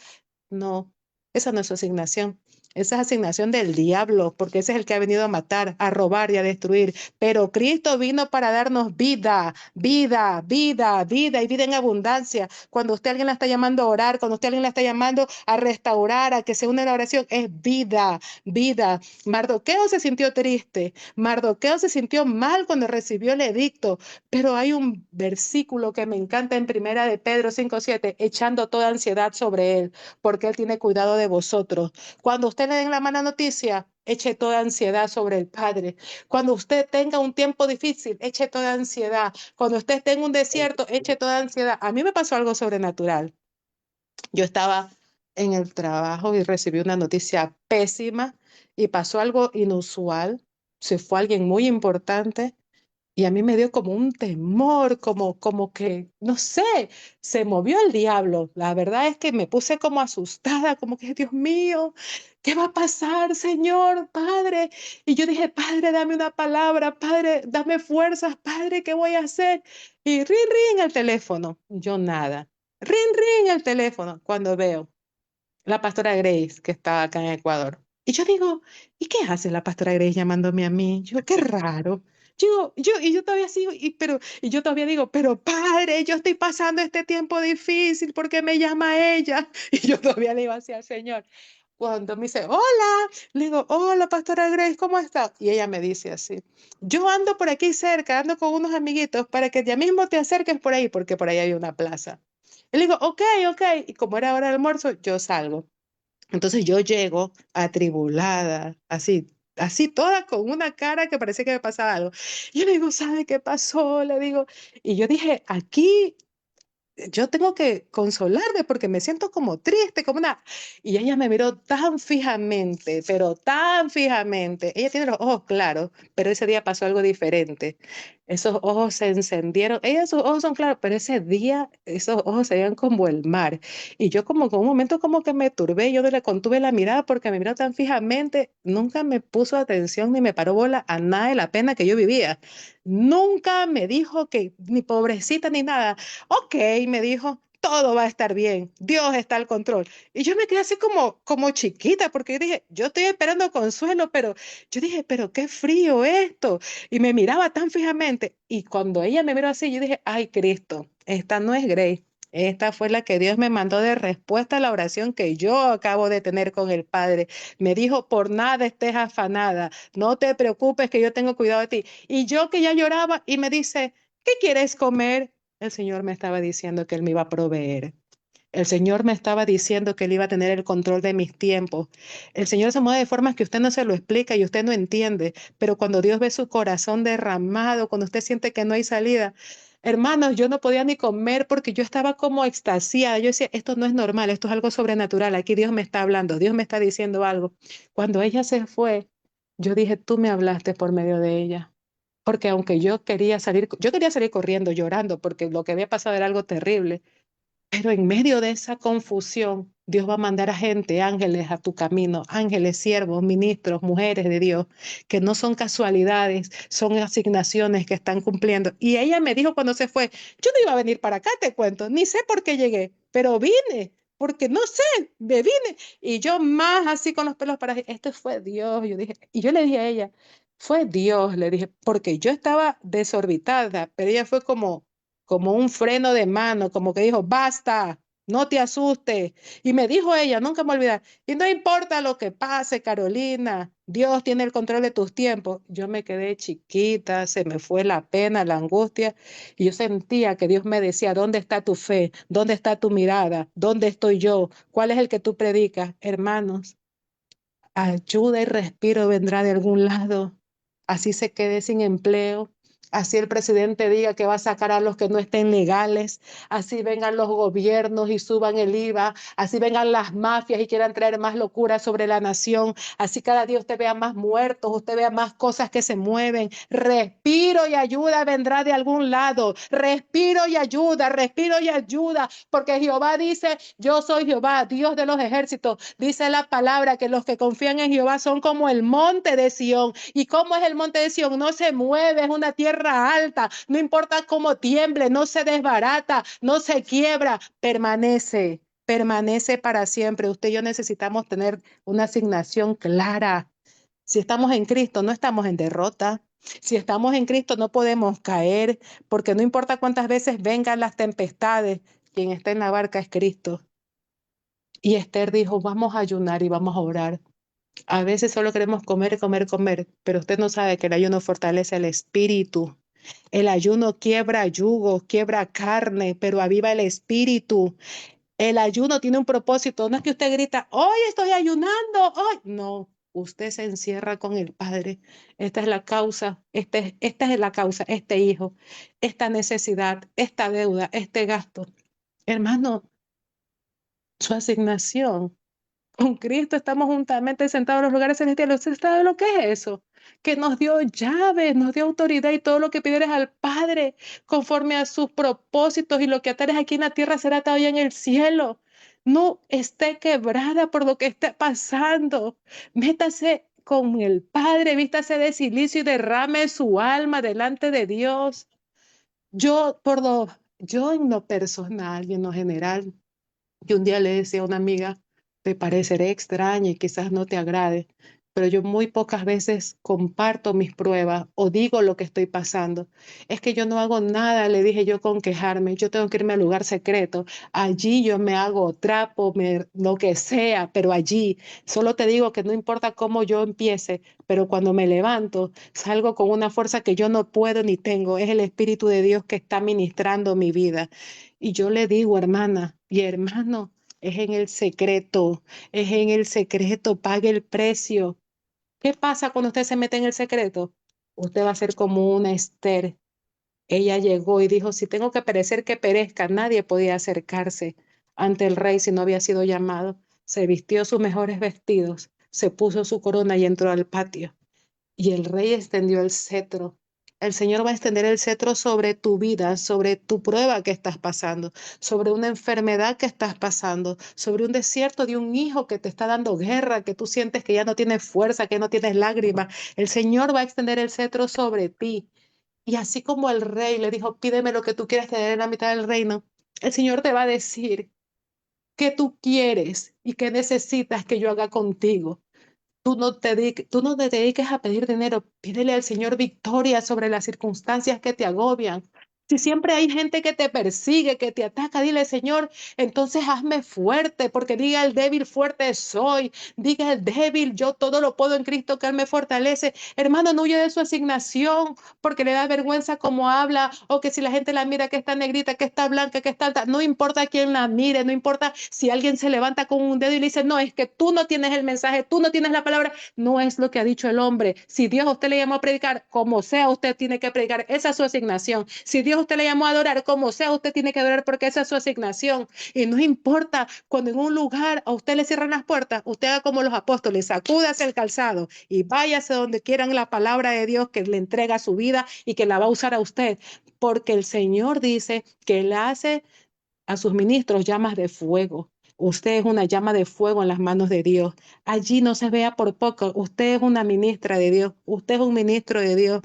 No, esa no es su asignación. Esa es asignación del diablo, porque ese es el que ha venido a matar, a robar y a destruir. Pero Cristo vino para darnos vida, vida, vida, vida y vida en abundancia. Cuando usted a alguien la está llamando a orar, cuando usted a alguien la está llamando a restaurar, a que se une a la oración, es vida, vida. Mardoqueo se sintió triste, Mardoqueo se sintió mal cuando recibió el edicto, pero hay un versículo que me encanta en Primera de Pedro 5:7, echando toda ansiedad sobre él porque Él tiene cuidado de vosotros. Cuando usted le den la mala noticia, eche toda ansiedad sobre el Padre. Cuando usted tenga un tiempo difícil, eche toda ansiedad. Cuando usted esté en un desierto, eche toda ansiedad. A mí me pasó algo sobrenatural. Yo estaba en el trabajo y recibí una noticia pésima y pasó algo inusual. Se fue alguien muy importante y a mí me dio como un temor, como que, no sé, se movió el diablo. La verdad es que me puse como asustada, como que, Dios mío, ¿qué va a pasar, Señor, Padre? Y yo dije, Padre, dame una palabra, Padre, dame fuerzas, Padre, ¿qué voy a hacer? Y ring el teléfono. Yo nada. Ring el teléfono cuando veo la pastora Grace, que está acá en Ecuador. Y yo digo, ¿y qué hace la pastora Grace llamándome a mí? Yo, qué raro. Y yo todavía sigo, y yo todavía digo, pero padre, yo estoy pasando este tiempo difícil, ¿por qué me llama ella? Y yo todavía le digo así al Señor. Cuando me dice, hola, le digo, hola, pastora Grace, ¿cómo está? Y ella me dice así, yo ando por aquí cerca, ando con unos amiguitos para que ya mismo te acerques por ahí, porque por ahí hay una plaza. Y le digo, ok, ok. Y como era hora de almuerzo, yo salgo. Entonces yo llego atribulada, así toda con una cara que parecía que me pasaba algo. Yo le digo, ¿sabe qué pasó? Le digo, y yo dije, aquí yo tengo que consolarme porque me siento como triste, como una... Y ella me miró tan fijamente, pero tan fijamente. Ella tiene los ojos claros, pero ese día pasó algo diferente. Esos ojos se encendieron. Sus ojos son claros, pero ese día esos ojos se veían como el mar. Y yo como con un momento como que me turbé, yo no le contuve la mirada porque me miró tan fijamente. Nunca me puso atención ni me paró bola a nada de la pena que yo vivía. Nunca me dijo que ni pobrecita ni nada. Ok, me dijo, todo va a estar bien, Dios está al control. Y yo me quedé así como chiquita, porque yo dije, yo estoy esperando consuelo, pero yo dije, pero qué frío esto. Y me miraba tan fijamente. Y cuando ella me miró así, yo dije, ay, Cristo, esta no es Grace. Esta fue la que Dios me mandó de respuesta a la oración que yo acabo de tener con el Padre. Me dijo, por nada estés afanada, no te preocupes que yo tengo cuidado de ti. Y yo que ya lloraba y me dice, ¿qué quieres comer? El Señor me estaba diciendo que Él me iba a proveer. El Señor me estaba diciendo que Él iba a tener el control de mis tiempos. El Señor se mueve de formas que usted no se lo explica y usted no entiende, pero cuando Dios ve su corazón derramado, cuando usted siente que no hay salida, hermanos, yo no podía ni comer porque yo estaba como extasiada. Yo decía, esto no es normal, esto es algo sobrenatural. Aquí Dios me está hablando, Dios me está diciendo algo. Cuando ella se fue, yo dije, tú me hablaste por medio de ella. Porque aunque yo quería salir corriendo, llorando, porque lo que había pasado era algo terrible. Pero en medio de esa confusión, Dios va a mandar a gente, ángeles a tu camino, ángeles, siervos, ministros, mujeres de Dios, que no son casualidades, son asignaciones que están cumpliendo. Y ella me dijo cuando se fue, yo no iba a venir para acá, te cuento, ni sé por qué llegué, pero vine, porque no sé, me vine. Y yo más así con los pelos para, esto fue Dios, yo dije, y yo le dije a ella, fue Dios, le dije, porque yo estaba desorbitada, pero ella fue como un freno de mano, como que dijo, basta, no te asustes. Y me dijo ella, nunca me olvidar, y no importa lo que pase, Carolina, Dios tiene el control de tus tiempos. Yo me quedé chiquita, se me fue la pena, la angustia, y yo sentía que Dios me decía, ¿dónde está tu fe? ¿Dónde está tu mirada? ¿Dónde estoy yo? ¿Cuál es el que tú predicas? Hermanos, ayuda y respiro vendrá de algún lado. Así se quede sin empleo. Así el presidente diga que va a sacar a los que no estén legales. Así vengan los gobiernos y suban el IVA. Así vengan las mafias y quieran traer más locura sobre la nación. Así cada día usted vea más muertos, usted vea más cosas que se mueven. Respiro y ayuda vendrá de algún lado. Respiro y ayuda. Porque Jehová dice, yo soy Jehová, Dios de los ejércitos. Dice la palabra que los que confían en Jehová son como el monte de Sión. ¿Y cómo es el monte de Sión? No se mueve, es una tierra alta, no importa cómo tiemble, no se desbarata, no se quiebra, permanece para siempre. Usted y yo necesitamos tener una asignación clara. Si estamos en Cristo, no estamos en derrota. Si estamos en Cristo, no podemos caer, porque no importa cuántas veces vengan las tempestades, quien está en la barca es Cristo. Y Esther dijo, vamos a ayunar y vamos a orar. A veces solo queremos comer, comer, comer, pero usted no sabe que el ayuno fortalece el espíritu. El ayuno quiebra yugo, quiebra carne, pero aviva el espíritu. El ayuno tiene un propósito. No es que usted grita, hoy estoy ayunando, hoy. No, usted se encierra con el Padre. Esta es la causa, esta es la causa, este hijo, esta necesidad, esta deuda, este gasto. Hermano, su asignación. Con Cristo estamos juntamente sentados en los lugares celestiales. ¿Usted sabe lo que es eso? Que nos dio llaves, nos dio autoridad y todo lo que pidieres al Padre conforme a sus propósitos y lo que atares aquí en la tierra será atado ya en el cielo. No esté quebrada por lo que esté pasando. Métase con el Padre, vístase de silicio y derrame su alma delante de Dios. Yo en lo personal y en lo general, que un día le decía a una amiga, te pareceré extraña y quizás no te agrade, pero yo muy pocas veces comparto mis pruebas o digo lo que estoy pasando. Es que yo no hago nada, le dije yo, con quejarme. Yo tengo que irme al lugar secreto. Allí yo me hago trapo, lo que sea, pero allí. Solo te digo que no importa cómo yo empiece, pero cuando me levanto, salgo con una fuerza que yo no puedo ni tengo. Es el Espíritu de Dios que está ministrando mi vida. Y yo le digo, hermana y hermano, es en el secreto, pague el precio. ¿Qué pasa cuando usted se mete en el secreto? Usted va a ser como una Esther. Ella llegó y dijo, si tengo que perecer, que perezca. Nadie podía acercarse ante el rey si no había sido llamado. Se vistió sus mejores vestidos, se puso su corona y entró al patio. Y el rey extendió el cetro. El Señor va a extender el cetro sobre tu vida, sobre tu prueba que estás pasando, sobre una enfermedad que estás pasando, sobre un desierto de un hijo que te está dando guerra, que tú sientes que ya no tienes fuerza, que no tienes lágrimas. El Señor va a extender el cetro sobre ti. Y así como el rey le dijo, pídeme lo que tú quieras tener en la mitad del reino, el Señor te va a decir qué tú quieres y qué necesitas que yo haga contigo. Tú no te dediques a pedir dinero, pídele al Señor victoria sobre las circunstancias que te agobian. Si siempre hay gente que te persigue, que te ataca, dile, Señor, entonces hazme fuerte, porque diga el débil, fuerte soy. Diga el débil, yo todo lo puedo en Cristo que Él me fortalece. Hermano, no huye de su asignación, porque le da vergüenza cómo habla, o que si la gente la mira que está negrita, que está blanca, que está alta, no importa quién la mire, no importa si alguien se levanta con un dedo y le dice, no, es que tú no tienes el mensaje, tú no tienes la palabra, no es lo que ha dicho el hombre. Si Dios a usted le llamó a predicar, como sea, usted tiene que predicar, esa es su asignación. Si Dios Dios usted le llamó a adorar, como sea, usted tiene que adorar porque esa es su asignación. Y no importa cuando en un lugar a usted le cierran las puertas, usted haga como los apóstoles, sacúdase el calzado y váyase donde quieran la palabra de Dios que le entrega su vida y que la va a usar a usted. Porque el Señor dice que Él hace a sus ministros llamas de fuego. Usted es una llama de fuego en las manos de Dios. Allí no se vea por poco. Usted es una ministra de Dios. Usted es un ministro de Dios.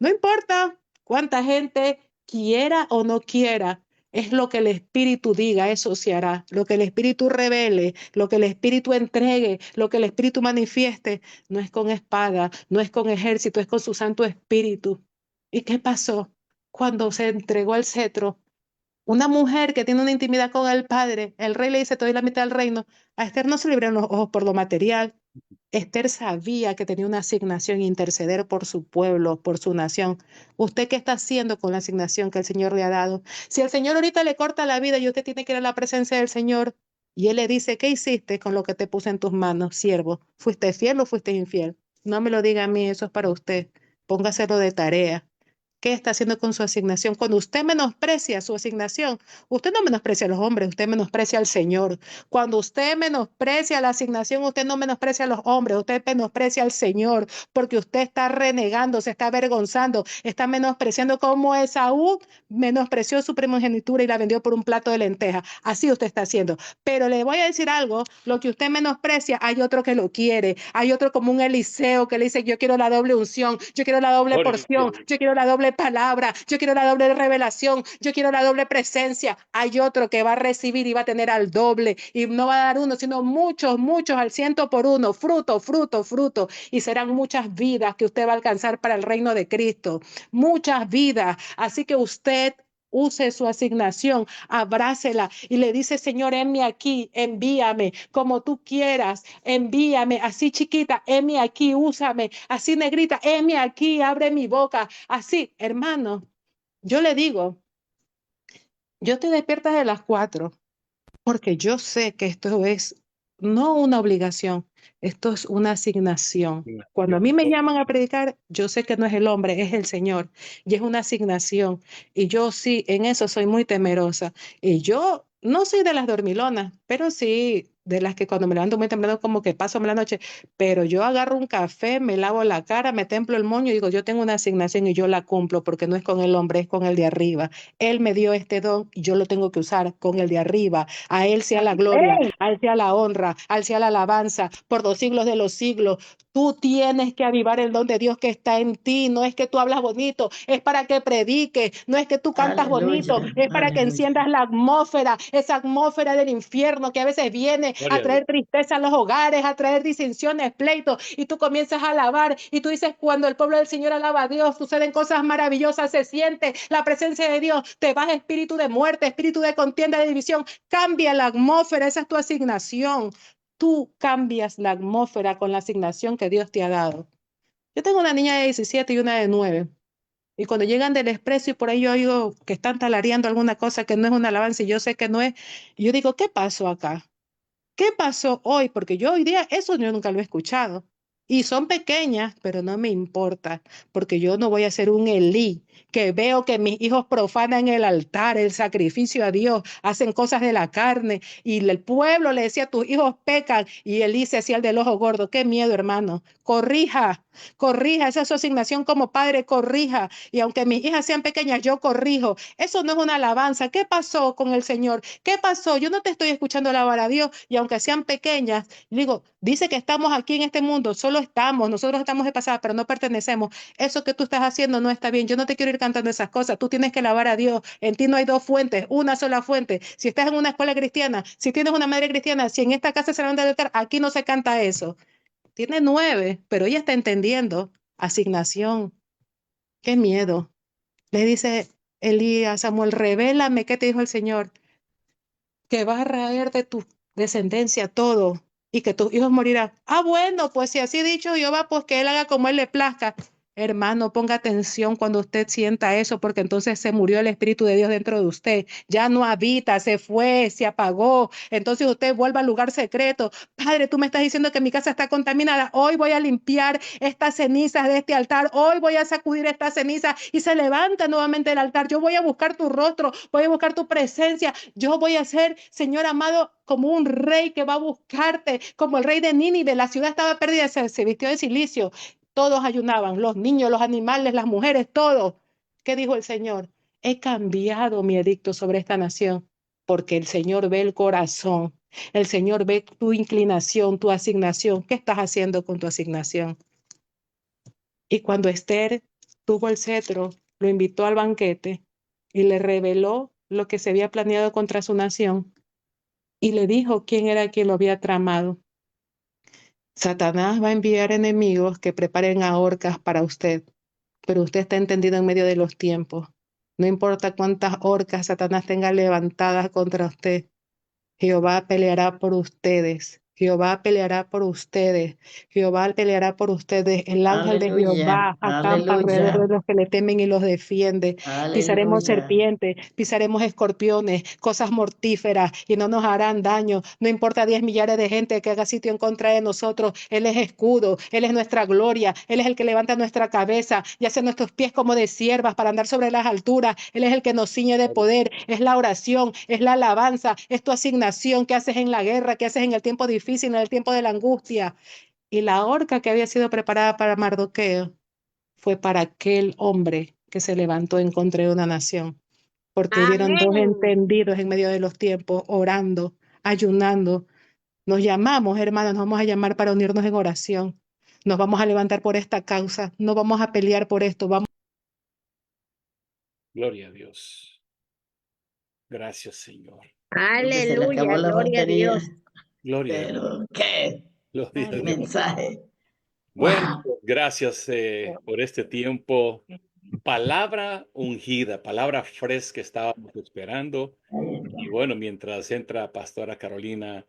No importa cuánta gente quiera o no quiera. Es lo que el Espíritu diga, eso se hará. Lo que el Espíritu revele, lo que el Espíritu entregue, lo que el Espíritu manifieste, no es con espada, no es con ejército, es con su Santo Espíritu. ¿Y qué pasó cuando se entregó el cetro? Una mujer que tiene una intimidad con el padre, el rey le dice, te doy la mitad del reino. A Esther no se le abrieron los ojos por lo material. Esther sabía que tenía una asignación, interceder por su pueblo, por su nación. ¿Usted qué está haciendo con la asignación que el Señor le ha dado? Si el Señor ahorita le corta la vida y usted tiene que ir a la presencia del Señor y Él le dice, ¿qué hiciste con lo que te puse en tus manos, siervo? ¿Fuiste fiel o fuiste infiel? No me lo diga a mí, eso es para usted. Póngaselo de tarea. ¿Qué está haciendo con su asignación? Cuando usted menosprecia su asignación, usted no menosprecia a los hombres, usted menosprecia al Señor. Cuando usted menosprecia la asignación, usted no menosprecia a los hombres, usted menosprecia al Señor, porque usted está renegando, se está avergonzando, está menospreciando como Esaú menospreció su primogenitura y la vendió por un plato de lentejas. Así usted está haciendo. Pero le voy a decir algo, lo que usted menosprecia, hay otro que lo quiere, hay otro como un Eliseo que le dice, yo quiero la doble unción, yo quiero la doble Gloria a porción, Dios. yo quiero la doble palabra, yo quiero la doble revelación, yo quiero la doble presencia. Hay otro que va a recibir y va a tener al doble y no va a dar uno, sino muchos, muchos al 100 por 1, fruto, fruto, fruto. Y serán muchas vidas que usted va a alcanzar para el reino de Cristo, muchas vidas. Así que usted use su asignación, abrácela y le dice, Señor, envíame aquí, envíame como tú quieras, envíame así chiquita, envíame aquí, úsame, así negrita, envíame aquí, abre mi boca, así, hermano. Yo le digo, yo estoy despierta de las 4 porque yo sé que esto es no una obligación, esto es una asignación. Cuando a mí me llaman a predicar, yo sé que no es el hombre, es el Señor, y es una asignación. Y yo sí, en eso soy muy temerosa. Y yo no soy de las dormilonas, pero sí de las que cuando me levanto muy temprano como que paso la noche, pero yo agarro un café, me lavo la cara, me templo el moño y digo, yo tengo una asignación y yo la cumplo porque no es con el hombre, es con el de arriba. Él me dio este don y yo lo tengo que usar con el de arriba. A Él sea la gloria, a Él sea la honra, a Él sea la alabanza por los siglos de los siglos. Tú tienes que avivar el don de Dios que está en ti. No es que tú hablas bonito, es para que prediques. No es que tú cantas bonito, Aleluya, es para que aleluya. enciendas la atmósfera, esa atmósfera del infierno que a veces viene a Gloria a Dios. traer tristeza a los hogares, a traer disensiones, pleitos. Y tú comienzas a alabar y tú dices, cuando el pueblo del Señor alaba a Dios, suceden cosas maravillosas, se siente la presencia de Dios, te vas espíritu de muerte, espíritu de contienda, de división. Cambia la atmósfera, esa es tu asignación. Tú cambias la atmósfera con la asignación que Dios te ha dado. Yo tengo una niña de 17 y una de 9. Y cuando llegan del expreso y por ahí yo oigo que están talareando alguna cosa que no es una alabanza y yo sé que no es, y yo digo, ¿qué pasó acá? ¿Qué pasó hoy? Porque yo hoy día eso yo nunca lo he escuchado. Y son pequeñas, pero no me importa, porque yo no voy a ser un Elí, que veo que mis hijos profanan el altar, el sacrificio a Dios, hacen cosas de la carne, y el pueblo le decía, tus hijos pecan, y Elí se hacía el del ojo gordo. Qué miedo, hermano. Corrija, corrija, esa es su asignación como padre, corrija. Y aunque mis hijas sean pequeñas, yo corrijo. Eso no es una alabanza. ¿Qué pasó con el Señor? ¿Qué pasó? Yo no te estoy escuchando alabar a Dios, y aunque sean pequeñas, digo, dice que estamos aquí en este mundo, solo estamos, nosotros estamos de pasada, pero no pertenecemos. Eso que tú estás haciendo no está bien. Yo no te quiero ir cantando esas cosas. Tú tienes que alabar a Dios. En ti no hay dos fuentes, una sola fuente. Si estás en una escuela cristiana, si tienes una madre cristiana, si en esta casa se van a dedicar, aquí no se canta eso. Tiene 9, pero ella está entendiendo. Asignación. Qué miedo. Le dice Elías, Samuel, revélame qué te dijo el Señor, que va a raer de tu descendencia todo y que tus hijos morirán. Ah, bueno, pues si así dicho Jehová, pues que él haga como él le plazca. Hermano, ponga atención cuando usted sienta eso, porque entonces se murió el Espíritu de Dios dentro de usted. Ya no habita, se fue, se apagó. Entonces usted vuelve al lugar secreto. Padre, tú me estás diciendo que mi casa está contaminada. Hoy voy a limpiar estas cenizas de este altar. Hoy voy a sacudir estas cenizas y se levanta nuevamente el altar. Yo voy a buscar tu rostro, voy a buscar tu presencia. Yo voy a ser, Señor amado, como un rey que va a buscarte, como el rey de Nínive. La ciudad estaba perdida, se vistió de silicio. Todos ayunaban, los niños, los animales, las mujeres, todos. ¿Qué dijo el Señor? He cambiado mi edicto sobre esta nación, porque el Señor ve el corazón. El Señor ve tu inclinación, tu asignación. ¿Qué estás haciendo con tu asignación? Y cuando Esther tuvo el cetro, lo invitó al banquete y le reveló lo que se había planeado contra su nación y le dijo quién era quien lo había tramado. Satanás va a enviar enemigos que preparen ahorcas para usted, pero usted está entendido en medio de los tiempos. No importa cuántas horcas Satanás tenga levantadas contra usted, Jehová peleará por ustedes. Jehová peleará por ustedes. Jehová peleará por ustedes. El ángel de Aleluya, Jehová acampa alrededor aleluya, de los que le temen y los defiende. Pisaremos aleluya. serpientes, pisaremos escorpiones, cosas mortíferas y no nos harán daño. No importa 10 millares de gente que haga sitio en contra de nosotros. Él es escudo, Él es nuestra gloria. Él es el que levanta nuestra cabeza y hace nuestros pies como de siervas para andar sobre las alturas. Él es el que nos ciñe de poder. Es la oración, es la alabanza, es tu asignación que haces en la guerra, que haces en el tiempo difícil, en el tiempo de la angustia. Y la horca que había sido preparada para Mardoqueo fue para aquel hombre que se levantó en contra de una nación, porque hubieron dos Amén. entendidos en medio de los tiempos, orando, ayunando. Nos llamamos, hermanos, nos vamos a llamar para unirnos en oración. Nos vamos a levantar por esta causa, no vamos a pelear por esto, vamos. Gloria a Dios. Gracias, Señor. Que se le acabó Aleluya, la gloria a batería, Dios. Gloria a Dios. pero qué Gloria a Dios. mensaje. Bueno, Wow. pues, gracias por este tiempo. Palabra ungida, palabra fresca que estábamos esperando. Y bueno, mientras entra Pastora Carolina,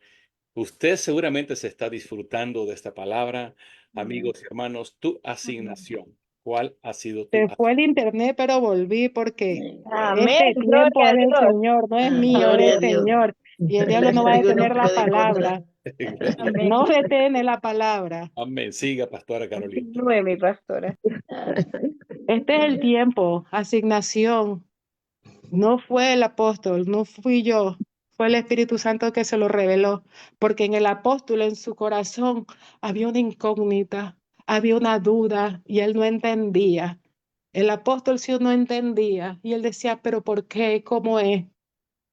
usted seguramente se está disfrutando de esta palabra. Amigos y hermanos, tu asignación. ¿Cuál ha sido tu Se fue el asignación? internet, pero volví porque Amén, este tiempo gloria a es del Dios. Señor, no es mío, es Gloria del a Dios. Señor. Y el El diablo no va a enemigo no detener la puede contra. palabra. Gloria. Amén. No detiene la palabra. Amén. Siga, Pastora Carolina. Continúe, mi pastora. Este es el tiempo, asignación. No fue el apóstol, no fui yo, fue el Espíritu Santo que se lo reveló, porque en el apóstol, en su corazón, había una incógnita, había una duda y él no entendía. El apóstol sí no entendía y él decía, pero ¿por qué? ¿Cómo es?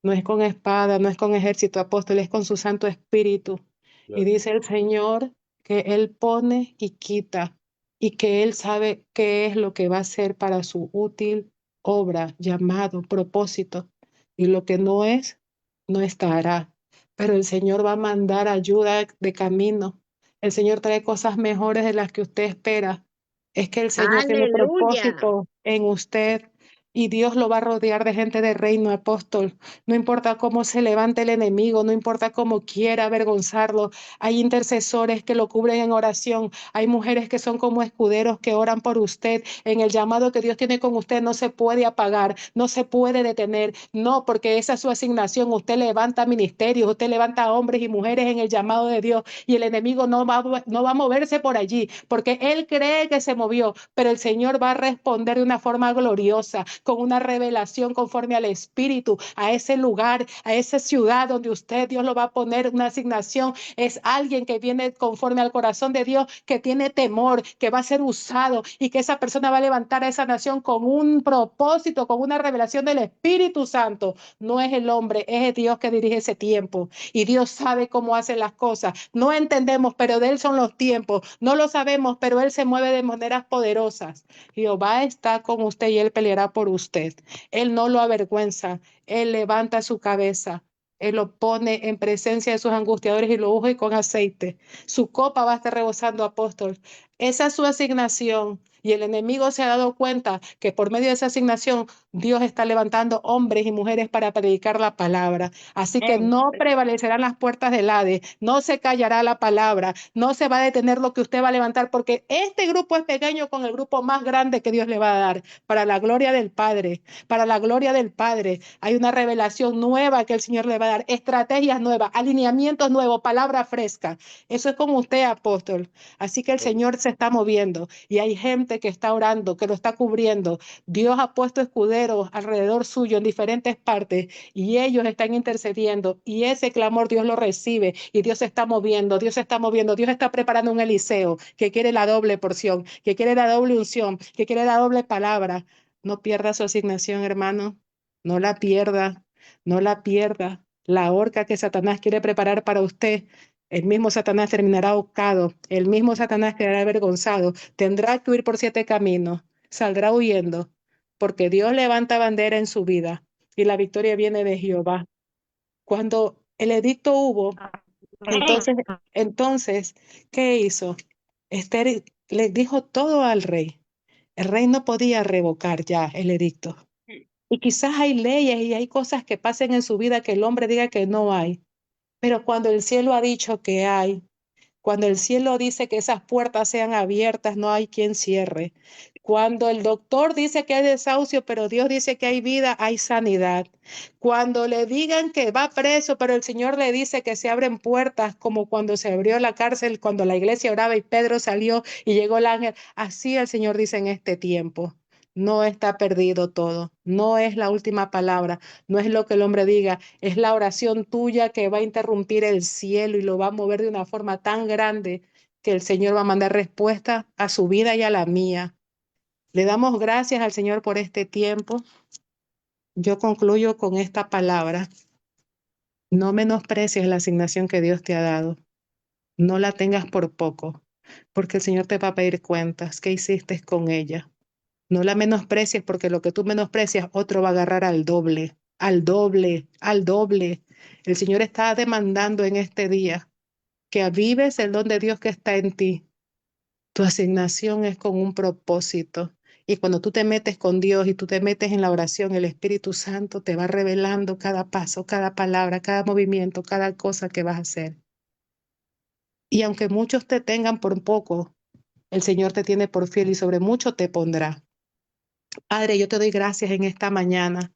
No es con espada, no es con ejército apóstol, es con su Santo Espíritu. Y Gloria. dice el Señor que Él pone y quita y que Él sabe qué es lo que va a hacer para su útil obra, llamado, propósito. Y lo que no es, no estará. Pero el Señor va a mandar ayuda de camino. El Señor trae cosas mejores de las que usted espera. Es que el Señor tiene Aleluya. propósito en usted y Dios lo va a rodear de gente de reino apóstol. No importa cómo se levante el enemigo, no importa cómo quiera avergonzarlo. Hay intercesores que lo cubren en oración. Hay mujeres que son como escuderos que oran por usted. En el llamado que Dios tiene con usted no se puede apagar, no se puede detener. No, porque esa es su asignación. Usted levanta ministerios, usted levanta hombres y mujeres en el llamado de Dios y el enemigo no va a moverse por allí porque él cree que se movió, pero el Señor va a responder de una forma gloriosa, con una revelación conforme al Espíritu, a ese lugar, a esa ciudad donde usted, Dios lo va a poner una asignación. Es alguien que viene conforme al corazón de Dios, que tiene temor, que va a ser usado y que esa persona va a levantar a esa nación con un propósito, con una revelación del Espíritu Santo. No es el hombre, es Dios que dirige ese tiempo y Dios sabe cómo hace las cosas. No entendemos, pero de Él son los tiempos. No lo sabemos, pero Él se mueve de maneras poderosas. Jehová está con usted y Él peleará por usted. Él no lo avergüenza, Él levanta su cabeza. Él lo pone en presencia de sus angustiadores y lo unge con aceite. Su copa va a estar rebosando, apóstol. Esa es su asignación. Y el enemigo se ha dado cuenta que por medio de esa asignación Dios está levantando hombres y mujeres para predicar la palabra. Así que Amén. no prevalecerán las puertas del Hades, no se callará la palabra, no se va a detener lo que usted va a levantar, porque este grupo es pequeño con el grupo más grande que Dios le va a dar para la gloria del Padre. Para la gloria del Padre hay una revelación nueva que el Señor le va a dar, estrategias nuevas, alineamientos nuevos, palabra fresca. Eso es con usted, apóstol. Así que el Señor se está moviendo y hay gente que está orando, que lo está cubriendo. Dios ha puesto escuderos alrededor suyo en diferentes partes y ellos están intercediendo y ese clamor Dios lo recibe y Dios se está moviendo, Dios se está moviendo, Dios está preparando un Eliseo que quiere la doble porción, que quiere la doble unción, que quiere la doble palabra. No pierda su asignación, hermano. No la pierda, no la pierda. La horca que Satanás quiere preparar para usted, el mismo Satanás terminará ahorcado, el mismo Satanás quedará avergonzado, tendrá que huir por 7 caminos, saldrá huyendo, porque Dios levanta bandera en su vida y la victoria viene de Jehová. Cuando el edicto hubo, Amén. entonces, ¿qué hizo? Esther le dijo todo al rey. El rey no podía revocar ya el edicto. Y quizás hay leyes y hay cosas que pasen en su vida que el hombre diga que no hay. Pero cuando el cielo ha dicho que hay, cuando el cielo dice que esas puertas sean abiertas, no hay quien cierre. Cuando el doctor dice que hay desahucio, pero Dios dice que hay vida, hay sanidad. Cuando le digan que va preso, pero el Señor le dice que se abren puertas, como cuando se abrió la cárcel, cuando la iglesia oraba y Pedro salió y llegó el ángel. Así el Señor dice en este tiempo. No está perdido todo, no es la última palabra, no es lo que el hombre diga, es la oración tuya que va a interrumpir el cielo y lo va a mover de una forma tan grande que el Señor va a mandar respuesta a su vida y a la mía. Le damos gracias al Señor por este tiempo. Yo concluyo con esta palabra. No menosprecies la asignación que Dios te ha dado. No la tengas por poco, porque el Señor te va a pedir cuentas. ¿Qué hiciste con ella? No la menosprecies porque lo que tú menosprecias, otro va a agarrar al doble, al doble, al doble. El Señor está demandando en este día que avives el don de Dios que está en ti. Tu asignación es con un propósito. Y cuando tú te metes con Dios y tú te metes en la oración, el Espíritu Santo te va revelando cada paso, cada palabra, cada movimiento, cada cosa que vas a hacer. Y aunque muchos te tengan por poco, el Señor te tiene por fiel y sobre mucho te pondrá. Padre, yo te doy gracias en esta mañana.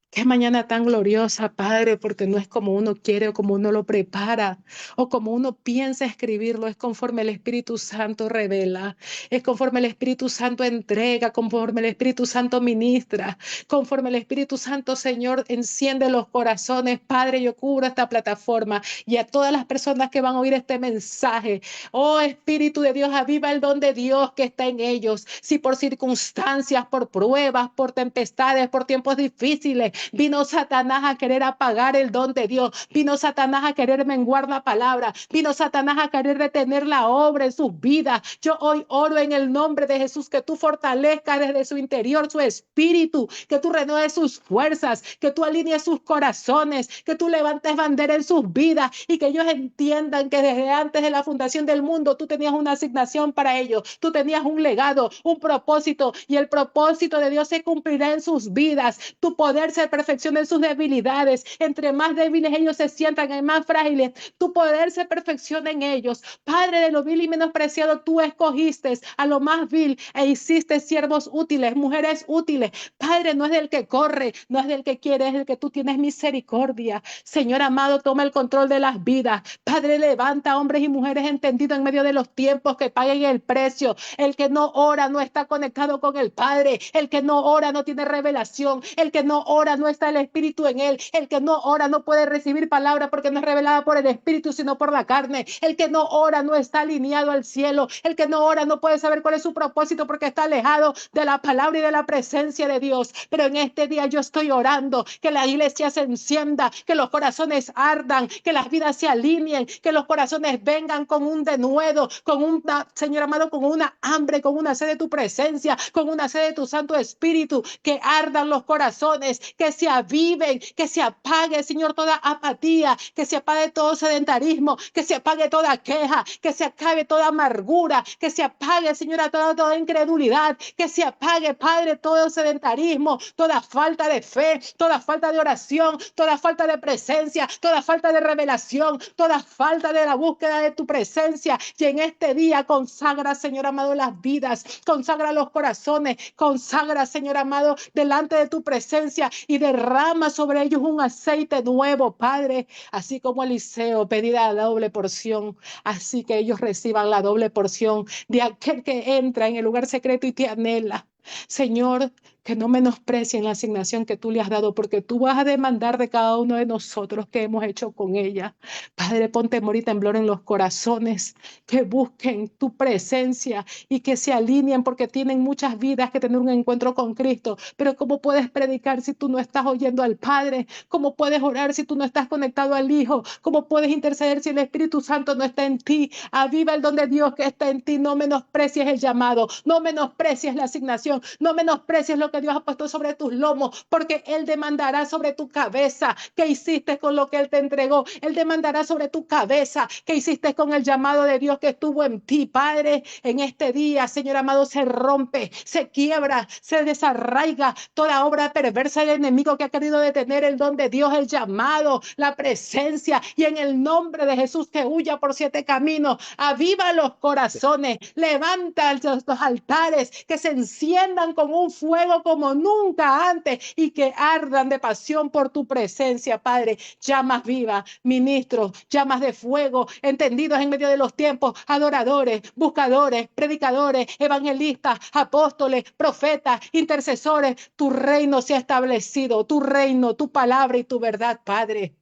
Qué mañana tan gloriosa, Padre, porque no es como uno quiere o como uno lo prepara o como uno piensa escribirlo, es conforme el Espíritu Santo revela, es conforme el Espíritu Santo entrega, conforme el Espíritu Santo ministra, conforme el Espíritu Santo, Señor, enciende los corazones. Padre, yo cubro esta plataforma y a todas las personas que van a oír este mensaje. Oh Espíritu de Dios, aviva el don de Dios que está en ellos. Si por circunstancias, por pruebas, por tempestades, por tiempos difíciles, vino Satanás a querer apagar el don de Dios. Vino Satanás a querer menguar la palabra. Vino Satanás a querer detener la obra en sus vidas. Yo hoy oro en el nombre de Jesús que tú fortalezcas desde su interior su espíritu, que tú renueves sus fuerzas, que tú alinees sus corazones, que tú levantes bandera en sus vidas y que ellos entiendan que desde antes de la fundación del mundo tú tenías una asignación para ellos. Tú tenías un legado, un propósito y el propósito de Dios se cumplirá en sus vidas. Tu poder se perfecciona en sus debilidades. Entre más débiles ellos se sientan, en más frágiles, tu poder se perfecciona en ellos. Padre, de lo vil y menospreciado, tú escogiste a lo más vil e hiciste siervos útiles, mujeres útiles. Padre, no es del que corre, no es del que quiere, es del que tú tienes misericordia. Señor amado, toma el control de las vidas. Padre, levanta hombres y mujeres entendidos en medio de los tiempos que paguen el precio. El que no ora no está conectado con el Padre. El que no ora no tiene revelación. El que no ora no está el Espíritu en él. El que no ora no puede recibir palabra porque no es revelada por el Espíritu, sino por la carne. El que no ora no está alineado al cielo. El que no ora no puede saber cuál es su propósito porque está alejado de la palabra y de la presencia de Dios. Pero en este día yo estoy orando que la iglesia se encienda, que los corazones ardan, que las vidas se alineen, que los corazones vengan con un denuedo, con una, Señor amado, con una hambre, con una sed de tu presencia, con una sed de tu Santo Espíritu, que ardan los corazones, que que se aviven, que se apague, Señor, toda apatía, que se apague todo sedentarismo, que se apague toda queja, que se acabe toda amargura, que se apague, Señora, toda incredulidad, que se apague, Padre, todo sedentarismo, toda falta de fe, toda falta de oración, toda falta de presencia, toda falta de revelación, toda falta de la búsqueda de tu presencia. Y en este día consagra, Señor amado, las vidas, consagra los corazones, consagra, Señor amado, delante de tu presencia y derrama sobre ellos un aceite nuevo, Padre, así como Eliseo pedía la doble porción, así que ellos reciban la doble porción de aquel que entra en el lugar secreto y te anhela. Señor, que no menosprecien la asignación que tú le has dado, porque tú vas a demandar de cada uno de nosotros que hemos hecho con ella. Padre, pon temor y temblor en los corazones, que busquen tu presencia y que se alineen, porque tienen muchas vidas que tener un encuentro con Cristo. Pero ¿cómo puedes predicar si tú no estás oyendo al Padre? ¿Cómo puedes orar si tú no estás conectado al Hijo? ¿Cómo puedes interceder si el Espíritu Santo no está en ti? Aviva el don de Dios que está en ti. No menosprecies el llamado, no menosprecies la asignación, no menosprecies lo que Dios ha puesto sobre tus lomos, porque Él demandará sobre tu cabeza qué hiciste con lo que Él te entregó. Él demandará sobre tu cabeza qué hiciste con el llamado de Dios que estuvo en ti, Padre. En este día, Señor amado, se rompe, se quiebra, se desarraiga toda obra perversa del enemigo que ha querido detener el don de Dios, el llamado, la presencia, y en el nombre de Jesús que huya por 7 caminos. Aviva los corazones, levanta los altares, que se enciendan con un fuego como nunca antes y que ardan de pasión por tu presencia, Padre. Llamas vivas, ministros, llamas de fuego, entendidos en medio de los tiempos, adoradores, buscadores, predicadores, evangelistas, apóstoles, profetas, intercesores. Tu reino se ha establecido, tu reino, tu palabra y tu verdad, Padre.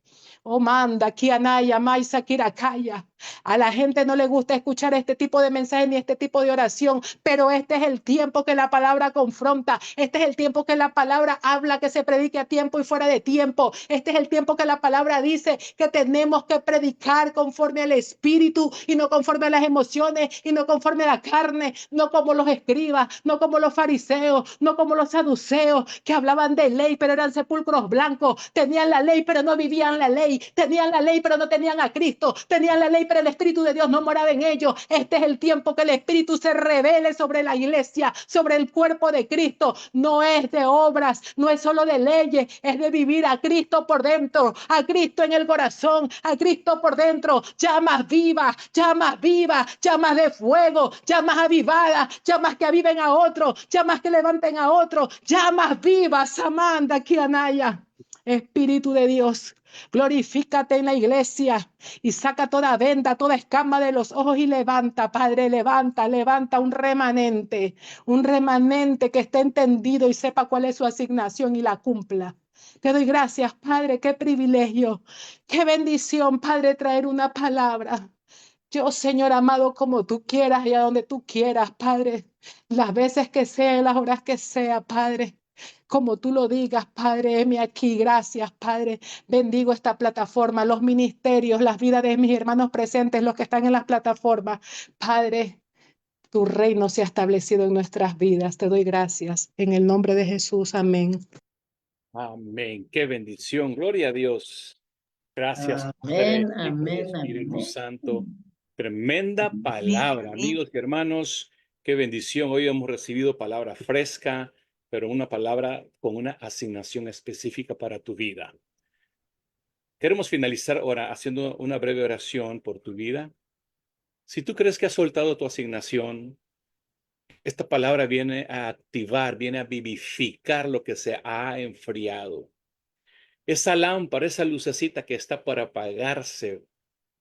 Oh, manda, Kianaya, Maisa, Kirakaya. A la gente no le gusta escuchar este tipo de mensaje ni este tipo de oración, pero este es el tiempo que la palabra confronta. Este es el tiempo que la palabra habla, que se predique a tiempo y fuera de tiempo. Este es el tiempo que la palabra dice que tenemos que predicar conforme al Espíritu y no conforme a las emociones y no conforme a la carne, no como los escribas, no como los fariseos, no como los saduceos que hablaban de ley, pero eran sepulcros blancos. Tenían la ley, pero no vivían la ley. Tenían la ley, pero no tenían a Cristo. Tenían la ley, pero el Espíritu de Dios no moraba en ellos. Este es el tiempo que el Espíritu se revele sobre la iglesia, sobre el cuerpo de Cristo. No es de obras, no es solo de leyes, es de vivir a Cristo por dentro, a Cristo en el corazón, a Cristo por dentro. Llamas vivas, llamas de fuego, llamas avivadas, llamas que aviven a otros, llamas que levanten a otros, llamas vivas, Amanda, Kianaya. Espíritu de Dios, glorifícate en la iglesia y saca toda venda, toda escama de los ojos y levanta, Padre, levanta un remanente que esté entendido y sepa cuál es su asignación y la cumpla. Te doy gracias, Padre, qué privilegio, qué bendición, Padre, traer una palabra. Yo, Señor amado, como tú quieras y a donde tú quieras, Padre, las veces que sea, las horas que sea, Padre. Como tú lo digas, Padre, heme aquí. Gracias, Padre. Bendigo esta plataforma, los ministerios, las vidas de mis hermanos presentes, los que están en las plataformas. Padre, tu reino se ha establecido en nuestras vidas. Te doy gracias. En el nombre de Jesús. Amén. Amén. Qué bendición. Gloria a Dios. Gracias, Padre, Amén, Hijo y amén, Espíritu amén. Santo. Tremenda palabra, amigos y hermanos. Qué bendición. Hoy hemos recibido palabra fresca, pero una palabra con una asignación específica para tu vida. Queremos finalizar ahora haciendo una breve oración por tu vida. Si tú crees que has soltado tu asignación, esta palabra viene a activar, viene a vivificar lo que se ha enfriado. Esa lámpara, esa lucecita que está para apagarse,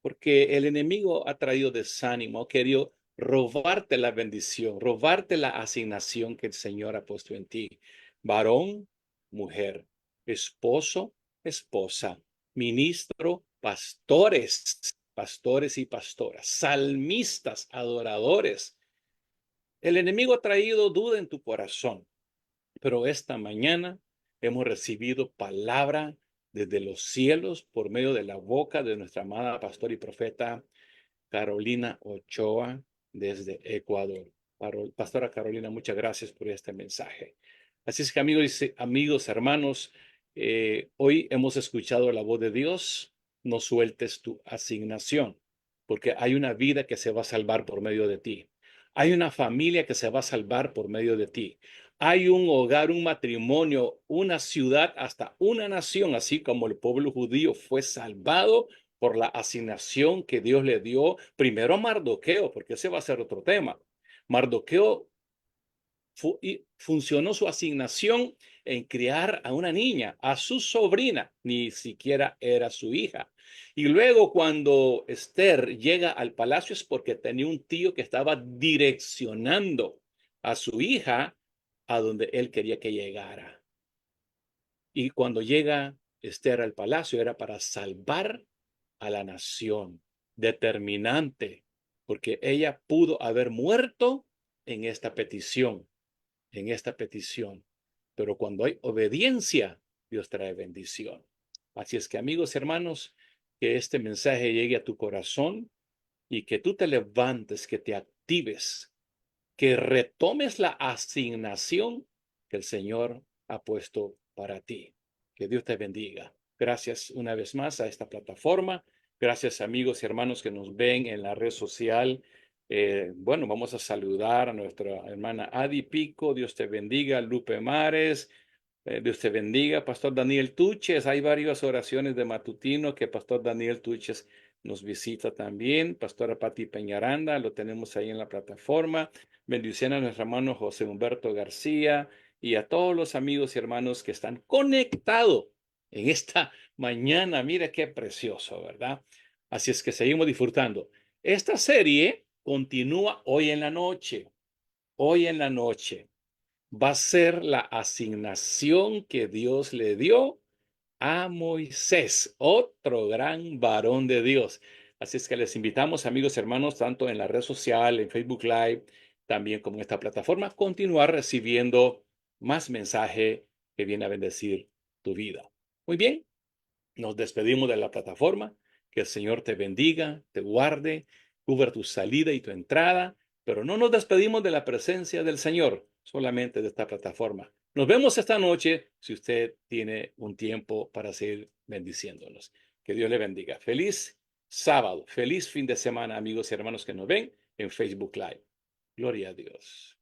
porque el enemigo ha traído desánimo, ha querido robarte la bendición, robarte la asignación que el Señor ha puesto en ti. Varón, mujer, esposo, esposa, ministro, pastores y pastoras, salmistas, adoradores. El enemigo ha traído duda en tu corazón, pero esta mañana hemos recibido palabra desde los cielos por medio de la boca de nuestra amada pastora y profeta Carolina Ochoa desde Ecuador. Pastora Carolina, muchas gracias por este mensaje. Así es que amigos, hermanos, Hoy hemos escuchado la voz de Dios. No sueltes tu asignación, porque hay una vida que se va a salvar por medio de ti. Hay una familia que se va a salvar por medio de ti. Hay un hogar, un matrimonio, una ciudad, hasta una nación, así como el pueblo judío fue salvado por la asignación que Dios le dio primero a Mardoqueo, porque ese va a ser otro tema. Mardoqueo funcionó su asignación en criar a una niña, a su sobrina, ni siquiera era su hija. Y luego cuando Esther llega al palacio es porque tenía un tío que estaba direccionando a su hija a donde él quería que llegara. Y cuando llega Esther al palacio era para salvar a la nación, determinante, porque ella pudo haber muerto en esta petición, Pero cuando hay obediencia, Dios trae bendición. Así es que, amigos, hermanos, que este mensaje llegue a tu corazón y que tú te levantes, que te actives, que retomes la asignación que el Señor ha puesto para ti. Que Dios te bendiga. Gracias una vez más a esta plataforma. Gracias, amigos y hermanos que nos ven en la red social. Bueno, vamos a saludar a nuestra hermana Adi Pico. Dios te bendiga. Lupe Mares. Dios te bendiga. Pastor Daniel Tuches. Hay varias oraciones de matutino que Pastor Daniel Tuches nos visita también. Pastora Pati Peñaranda, lo tenemos ahí en la plataforma. Bendición a nuestro hermano José Humberto García y a todos los amigos y hermanos que están conectados en esta mañana. Mira qué precioso, ¿verdad? Así es que seguimos disfrutando. Esta serie continúa hoy en la noche. Hoy en la noche va a ser la asignación que Dios le dio a Moisés, otro gran varón de Dios. Así es que les invitamos, amigos y hermanos, tanto en la red social, en Facebook Live, también como en esta plataforma, a continuar recibiendo más mensaje que viene a bendecir tu vida. Muy bien, nos despedimos de la plataforma. Que el Señor te bendiga, te guarde, cubra tu salida y tu entrada, pero no nos despedimos de la presencia del Señor, solamente de esta plataforma. Nos vemos esta noche si usted tiene un tiempo para seguir bendiciéndonos. Que Dios le bendiga. Feliz sábado, feliz fin de semana, amigos y hermanos que nos ven en Facebook Live. Gloria a Dios.